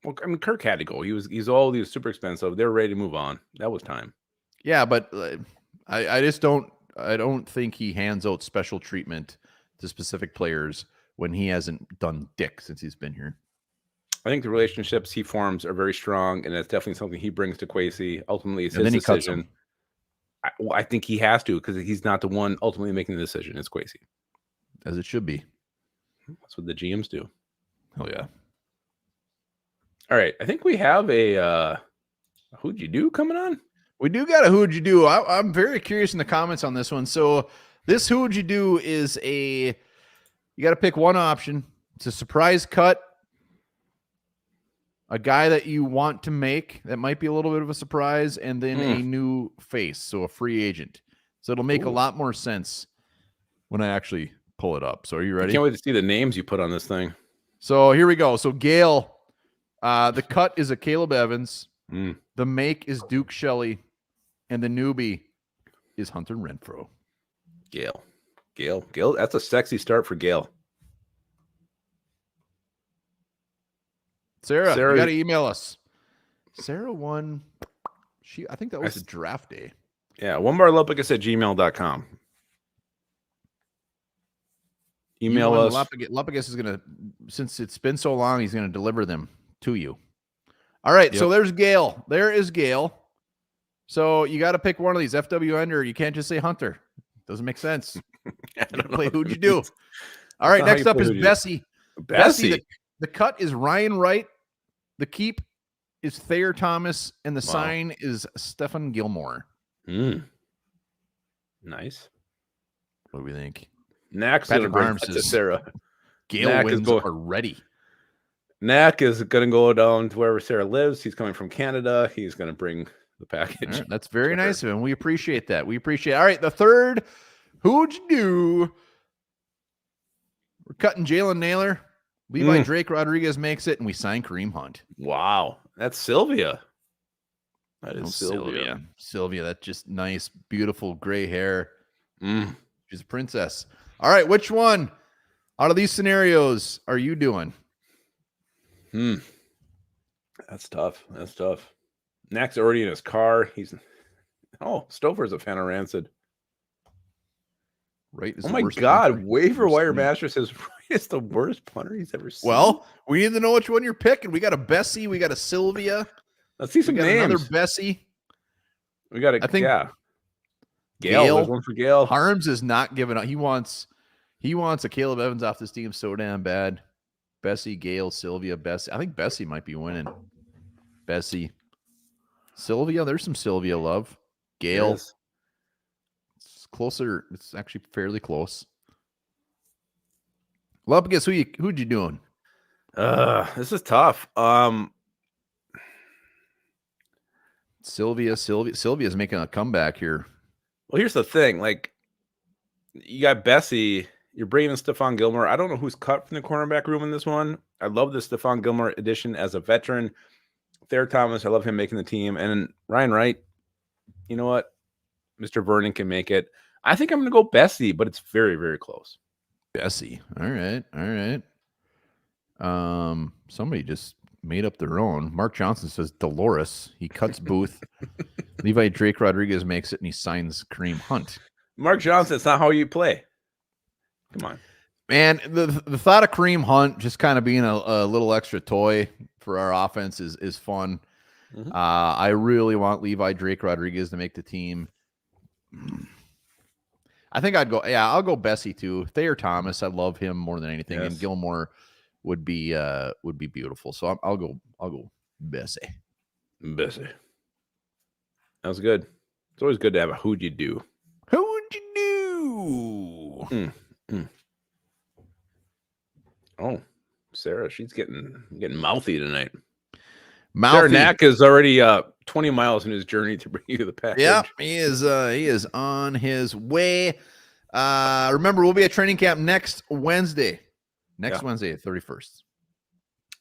B: Well, I mean, Kirk had to go. He was super expensive. They were ready to move on. That was time.
A: Yeah, but I just don't. I don't think he hands out special treatment to specific players when he hasn't done dick since he's been here.
B: I think the relationships he forms are very strong, and that's definitely something he brings to Kwesi. Ultimately, it's
A: his
B: decision.
A: Cuts him.
B: I think he has to, because he's not the one ultimately making the decision. It's Kwesi.
A: As it should be.
B: That's what the GMs do.
A: Oh, yeah.
B: All right. I think we have a who'd you do coming on?
A: We do got a who'd you do. I'm very curious in the comments on this one. So this who'd you do is you got to pick one option. It's a surprise cut. A guy that you want to make that might be a little bit of a surprise, and then a new face, so a free agent. So it'll make a lot more sense when I actually pull it up. So are you ready?
B: I can't wait to see the names you put on this thing.
A: So here we go. So Gale, the cut is a Caleb Evans. The make is Duke Shelley, and the newbie is Hunter Renfrow.
B: Gale. That's a sexy start for Gale.
A: Sarah, you got to email us. Sarah won. I think that was a draft day.
B: Yeah, onebarlupicus@gmail.com. Email us.
A: Lupicus is going to, since it's been so long, he's going to deliver them to you. All right, so there's Gale. There is Gale. So you got to pick one of these, FWN, or you can't just say Hunter. Doesn't make sense. Play who'd you do? All right, next up is Bessie.
B: Bessie.
A: The cut is Ryan Wright. The keep is Thayer Thomas, and the sign is Stephen Gilmore.
B: Nice.
A: What do we think?
B: Knack's going to bring to Sarah.
A: Gale wins already.
B: Knack is going to go down to wherever Sarah lives. He's coming from Canada. He's going to bring the package.
A: Right, that's very nice of him. We appreciate that. All right, the third, who'd you do? We're cutting Jalen Naylor. Levi Drake Rodriguez makes it, and we sign Kareem Hunt.
B: Wow. That's Sylvia. That is Sylvia.
A: Sylvia, that's just nice, beautiful gray hair. She's a princess. All right, which one out of these scenarios are you doing?
B: That's tough. Knack's already in his car. Stouffer's a fan of Rancid.
A: Right?
B: Oh my God! Waiver wire master says it's the worst punter he's ever seen.
A: Well, we need to know which one you're picking. We got a Bessie. We got a Sylvia.
B: Let's see some names.
A: Another Bessie.
B: We got
A: I think
B: Gale. There's one for Gale.
A: Harms is not giving up. He wants a Caleb Evans off this team so damn bad. Bessie, Gale, Sylvia, Bessie. I think Bessie might be winning. Bessie. Sylvia, there's some Sylvia love. Gale. It's closer. It's actually fairly close. Love, guess who'd you doing?
B: This is tough.
A: Sylvia's making a comeback here.
B: Well, here's the thing. Like, you got Bessie. You're bringing in Stephon Gilmore. I don't know who's cut from the cornerback room in this one. I love the Stephon Gilmore addition as a veteran. Thayer Thomas, I love him making the team. And Ryan Wright, you know what? Mr. Vernon can make it. I think I'm going to go Bessie, but it's very, very close.
A: Bessie. All right. Somebody just made up their own. Mark Johnson says Dolores. He cuts Booth. Levi Drake Rodriguez makes it, and he signs Kareem Hunt.
B: Mark Johnson, it's not how you play. Come on.
A: Man, the thought of Kareem Hunt just kind of being a little extra toy for our offense is fun.
B: Mm-hmm.
A: I really want Levi Drake Rodriguez to make the team. I think I'll go Bessie too. Thayer Thomas, I love him more than anything, and Gilmore would be beautiful. So I'll go Bessie.
B: Bessie. That was good. It's always good to have a who'd you do.
A: Who'd you do?
B: Oh, Sarah, she's getting mouthy tonight.
A: Mouthy.
B: Sarah Knack is already 20 miles in his journey to bring you the package.
A: Yeah, he is on his way. Remember, we'll be at training camp next Wednesday. Wednesday, 31st.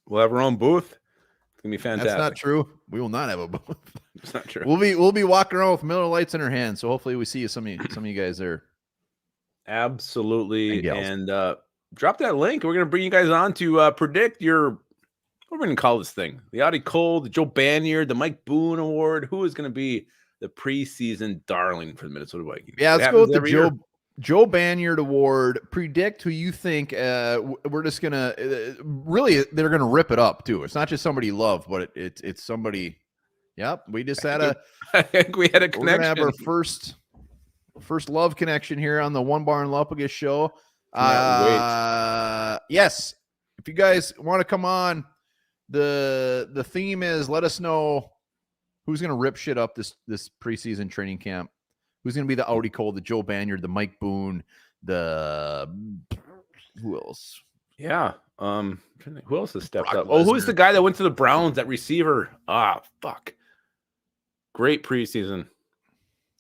B: We'll have our own booth. It's gonna be fantastic.
A: That's not true. We will not have a booth.
B: It's not true.
A: We'll be walking around with Miller Lights in our hands. So hopefully we see some of you guys there.
B: Absolutely. And drop that link. We're gonna bring you guys on to predict your, what are we gonna call this thing? The Audie Cole, the Joe Banyard, the Mike Boone Award. Who is gonna be the preseason darling for the Minnesota Vikings?
A: Yeah, let's go with the Joe Banyard Award. Predict who you think. We're just gonna really, they're gonna rip it up too. It's not just somebody you love, but it's somebody. Yep, we just had
B: I think we had a connection.
A: We're gonna have our first love connection here on the One Bar and Lupagus show. Yes, if you guys want to come on, the theme is let us know who's gonna rip shit up this preseason training camp. Who's going to be the Audie Cole, the Joe Banyard, the Mike Boone, who else?
B: Yeah. Who else has stepped up? Oh, who's the guy that went to the Browns, that receiver? Fuck. Great preseason.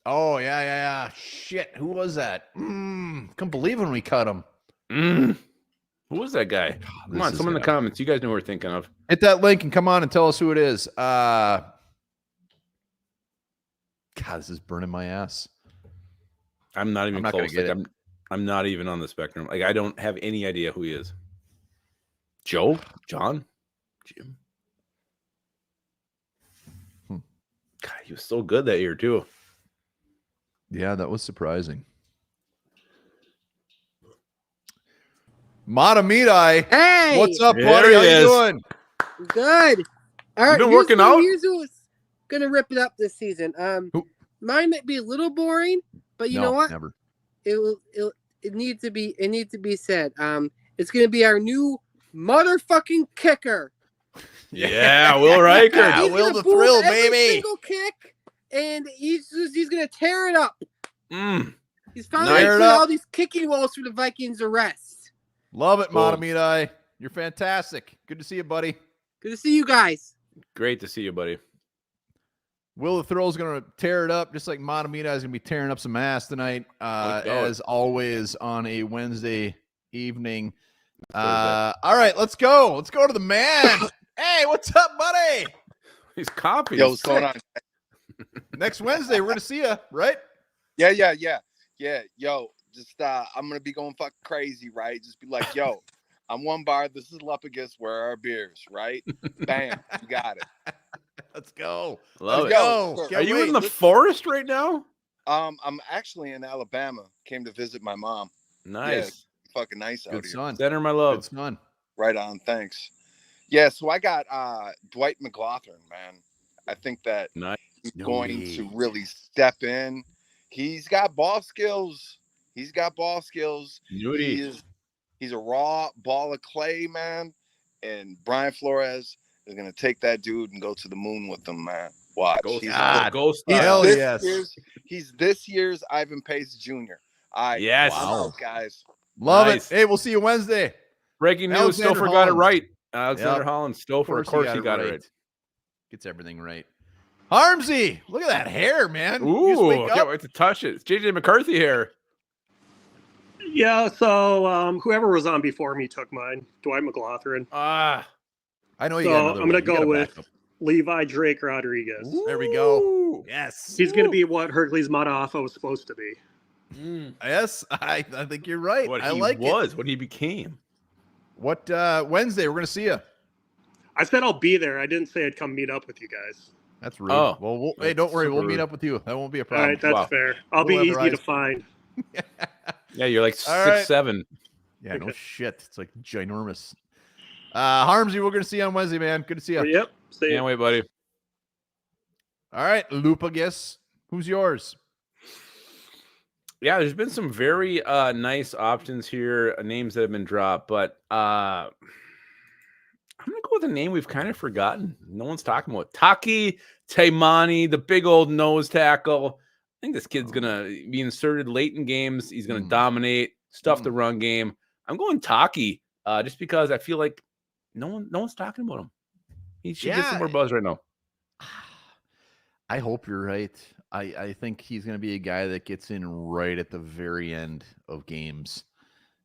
A: Oh, yeah. Shit. Who was that? Can't believe when we cut him.
B: Who was that guy? Come on, someone in the comments. You guys know who we're thinking of.
A: Hit that link and come on and tell us who it is. God, this is burning my ass.
B: I'm not even close. Like, I'm not even on the spectrum. Like, I don't have any idea who he is. Joe? John? Jim? God, he was so good that year, too.
A: Yeah, that was surprising. Matamidai.
D: Hey!
A: What's up, buddy? How you doing?
D: Good. All right,
B: you been working out?
D: Here's who's going to rip it up this season. Mine might be a little boring, but you know what?
A: Never.
D: It needs to be said. It's going to be our new motherfucking kicker.
B: Yeah, Will Riker.
D: He's
A: Will the Thrill, baby.
D: Single kick, and he's going to tear it up. He's finally
A: Nice.
D: doing all these kicking walls for the Vikings arrest.
A: Love it, Matamidai. You're fantastic. Good to see you, buddy.
D: Good to see you guys.
B: Great to see you, buddy.
A: Will the Thrill's going to tear it up, just like Matamidai is going to be tearing up some ass tonight, as always on a Wednesday evening. All right, let's go. Let's go to the man. Hey, what's up, buddy?
B: He's copying.
E: Yo, what's going on?
A: Next Wednesday, we're going to see you, right?
E: Yeah. Yo, just I'm gonna be going fucking crazy, right? Just be like, yo, I'm One Bar. This is Lupagus. Where are our beers, right? Bam, you got it.
A: Let's go.
B: Love
A: Let's go.
E: Are
A: Can't
B: you
A: wait.
B: in the forest right now?
E: I'm actually in Alabama. Came to visit my mom.
B: Nice.
E: Yeah, fucking nice out
A: Good
E: here.
A: son.
B: Send her my love.
A: Good son.
E: Right on. Thanks. Yeah. So I got Dwight McLaughlin, man. I think that
B: Nice.
E: he's
A: No
E: going
A: way.
E: to really step in. He's got ball skills. He's a raw ball of clay, man. And Brian Flores is gonna take that dude and go to the moon with him, man. Watch. He's this year's Ivan Pace Jr.
B: Yes.
E: I'm
A: Wow.
E: out, guys.
A: Love
B: Nice.
A: it. Hey, we'll see you Wednesday.
B: Breaking news.
A: Alexander
B: Stouffer got it
A: Holland.
B: right. Alexander Holland. Stouffer. Of course he got it right.
A: Gets everything right. Harmsy, look at that hair, man. You just
B: Ooh,
A: wake
B: I can't
A: up.
B: wait to touch it. It's JJ McCarthy hair.
F: Yeah, so whoever was on before me took mine. Dwight McLaughlin.
B: Ah,
A: I know you
F: So
A: got another
F: I'm going to
A: one. You
F: go
A: got a
F: with
A: backup.
F: Levi Drake Rodriguez.
A: There we go.
B: Ooh.
A: Yes.
F: He's going to be what Hercules Matafa was supposed to be.
A: Yes, I think you're right.
B: What
A: I
B: he
A: like
B: was,
A: it.
B: what he became.
A: What Wednesday? We're gonna see you.
F: I said I'll be there. I didn't say I'd come meet up with you guys.
A: That's rude.
B: Oh,
A: Hey,
B: that's
A: don't worry. We'll
B: super
A: meet
B: rude.
A: up with you. That won't be a
F: All
A: problem.
F: right, that's
B: Wow.
F: fair. I'll be
A: Whoever
F: easy to find.
B: Yeah, you're like
A: All right.
B: 6'7".
A: Yeah, no shit. It's like ginormous. Harmsy, we're gonna see you on Wednesday, man. Good to see you.
F: Yep. See ya.
B: Can't wait, buddy.
A: All right, Lupagus. Who's yours?
B: Yeah, there's been some very nice options here, names that have been dropped, but I'm gonna go with a name we've kind of forgotten. No one's talking about Taki Taimani, the big old nose tackle. I think this kid's gonna be inserted late in games. He's gonna dominate, stuff the run game. I'm going Taki, just because I feel like no one's talking about him. He should get some more buzz right now.
A: I hope you're right. I think he's going to be a guy that gets in right at the very end of games.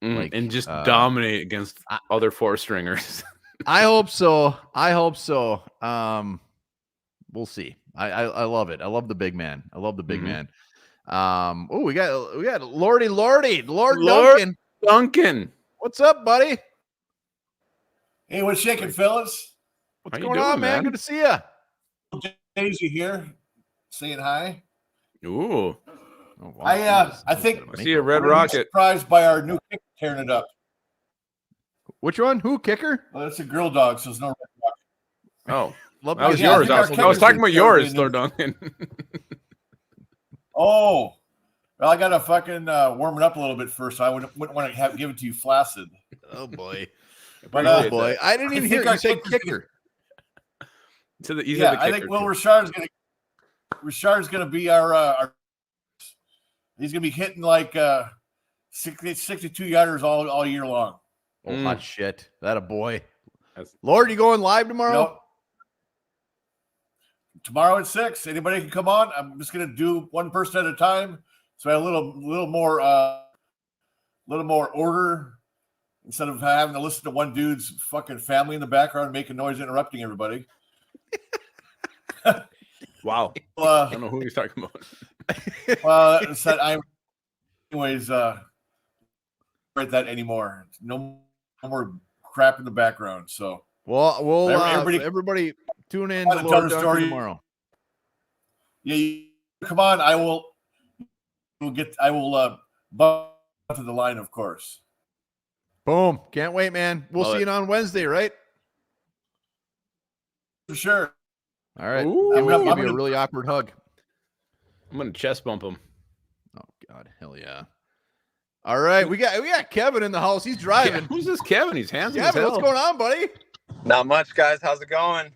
B: And just dominate against other four stringers.
A: I hope so. We'll see. I love it. I love the big man. Man. We got Lord
B: Duncan.
A: What's up, buddy?
G: Hey, what's shaking, fellas?
A: What's
B: How you
A: going
B: doing,
A: on, man? Good to see you.
G: Daisy here, saying hi.
B: Ooh.
A: Oh, wow.
G: I think
B: I see a red
G: I'm really
B: rocket.
G: surprised by our new kicker tearing it up.
A: Which one? Who? Kicker?
G: Well, it's a girl dog, so there's no red rocket.
B: Oh,
A: Love
B: that was
G: Yeah, I
B: yours.
G: think our
B: I was
G: kickers
B: talking
G: did
B: about
G: terribly
B: yours,
G: in
B: Lord
G: this.
B: Duncan.
G: Oh, well, I gotta fucking warm it up a little bit first. So I wouldn't want to give it to you flaccid.
A: Oh boy.
G: But
A: Oh boy. I didn't even
G: I
A: hear
G: think
A: you
G: our
A: say
G: kicker's
A: kicker.
G: Yeah, I think Will Richard's gonna be our. He's gonna be hitting like 62 yarders all year long.
A: Oh, hot shit. That a boy. Lord, you going live tomorrow?
G: Nope. Tomorrow at 6. Anybody can come on. I'm just gonna do one person at a time, so I have a little more order instead of having to listen to one dude's fucking family in the background making noise, interrupting everybody.
B: Wow. I don't know who he's talking about.
G: Anyways, write that anymore. No more crap in the background. So
A: we'll everybody tune in to
G: tell
A: Lord
G: the
A: Duncan
G: story
A: tomorrow.
G: Yeah, come on. I will bump to the line, of course.
A: Boom. Can't wait, man. We'll see you on Wednesday, right?
G: For sure.
A: All right.
B: Ooh.
A: Give me a really awkward hug.
B: I'm gonna chest bump him.
A: Oh God, hell yeah! All right, we got Kevin in the house. He's driving.
B: Yeah, who's this Kevin? He's handsome.
A: Kevin, what's going on, buddy?
E: Not much, guys. How's it going?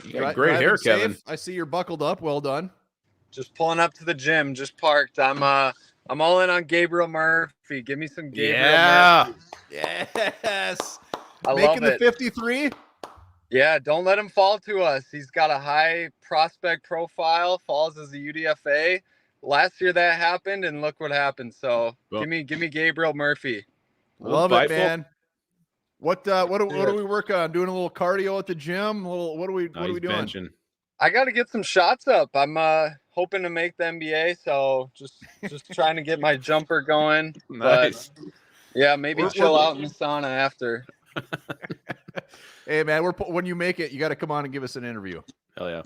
B: You got great hair,
A: safe.
B: Kevin.
A: I see you're buckled up. Well done.
E: Just pulling up to the gym. Just parked. I'm all in on Gabriel Murphy. Give me some Gabriel Murphy.
A: Yes.
E: I
A: Making
E: love
A: the 53.
E: Yeah, don't let him fall to us. He's got a high prospect profile, falls as a UDFA. Last year that happened, and look what happened. So give me Gabriel Murphy.
A: Love it, man. What do we work on? Doing a little cardio at the gym? What are we doing?
B: Benching.
E: I got to get some shots up. I'm hoping to make the NBA, so just trying to get my jumper going.
B: Nice.
E: But yeah, maybe chill out in the sauna after.
A: Hey man, when you make it, you got to come on and give us an interview.
B: Hell yeah.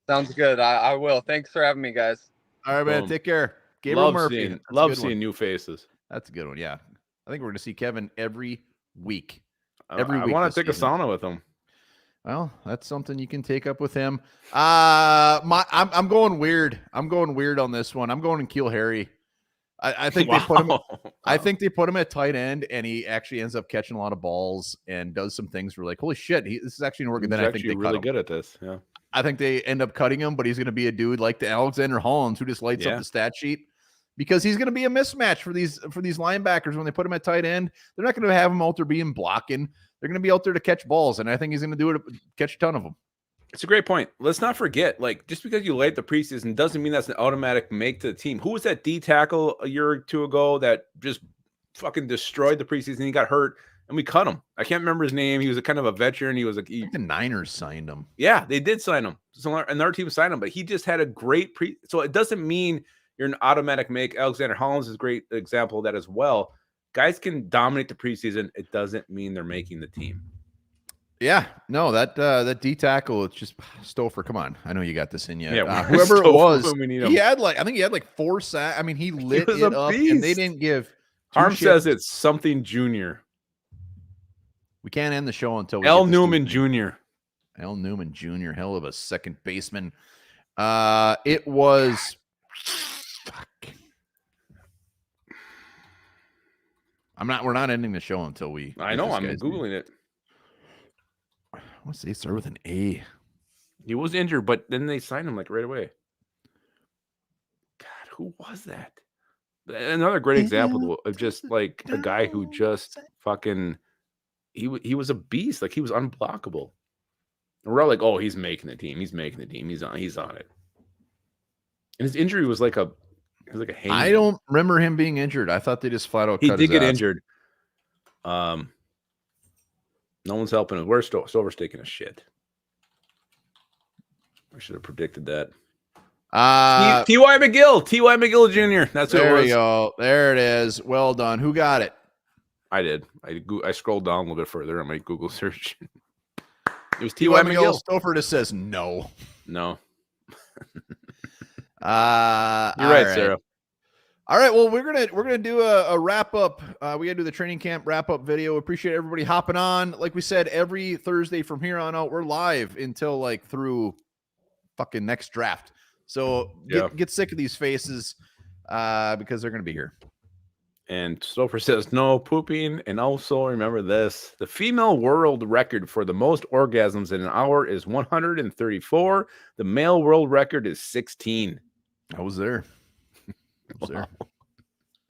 E: Sounds good. I will. Thanks for having me, guys.
A: All right, man. Take care. Gabriel
B: Love
A: Murphy.
B: seeing new faces.
A: That's a good one. Yeah, I think we're going to see Kevin every week.
B: I want to take a sauna with him.
A: Well, that's something you can take up with him. I'm going weird. I'm going weird on this one. I'm going Keel Harry. I think they put him. I think they put him at tight end, and he actually ends up catching a lot of balls and does some things where like, holy shit, this is actually working. Then I think they
B: really good at this. Yeah,
A: I think they end up cutting him, but he's going to be a dude like the Alexander Hollins who just lights up the stat sheet because he's going to be a mismatch for these linebackers when they put him at tight end. They're not going to have him out there being blocking. They're going to be out there to catch balls, and I think he's going to do it, catch a ton of them.
B: It's a great point. Let's not forget, like, just because you light the preseason doesn't mean that's an automatic make to the team. Who was that D tackle a year or two ago that just fucking destroyed the preseason? He got hurt, and we cut him. I can't remember his name. He was a kind of a veteran. He was like
A: the Niners signed him.
B: Yeah, they did sign him. So another team signed him, but he just had a great So it doesn't mean you're an automatic make. Alexander Hollins is a great example of that as well. Guys can dominate the preseason. It doesn't mean they're making the team.
A: Yeah, no, that D tackle, it's just Stouffer. Come on, I know you got this in you.
B: Yeah,
A: whoever it was,
B: I
A: think he had 4 sacks. I mean, he lit it up, and they didn't give.
B: Harm says it's something junior.
A: We can't end the show until we
B: L. Newman Jr.
A: L. Newman Jr. Hell of a second baseman. It was. Fuck. We're not ending the show until we.
B: I know. I'm googling it.
A: What's they start with an A?
B: He was injured, but then they signed him like right away. God, who was that? Another great example of just like a guy who just fucking he was a beast. Like he was unblockable. And we're all like, oh, he's making the team. He's making the team. He's on it. And his injury was like a hang.
A: I don't remember him being injured. I thought they just flat out.
B: He did get injured. No one's helping him. Where's Stover's taking a shit? I should have predicted that. T.Y. McGill. T.Y. McGill Jr. That's who it was.
A: There you go. There it is. Well done. Who got it?
B: I did. I scrolled down a little bit further on my Google search. It was T.Y. McGill.
A: Stouffer just says no.
B: No.
A: You're
B: right, Sarah.
A: All right, well, we're gonna do a wrap up. We gotta do the training camp wrap up video. Appreciate everybody hopping on. Like we said, every Thursday from here on out, we're live until like through fucking next draft. So get sick of these faces because they're gonna be here.
B: And Stouffer says no pooping. And also remember this: the female world record for the most orgasms in an hour is 134. The male world record is 16.
A: I was there.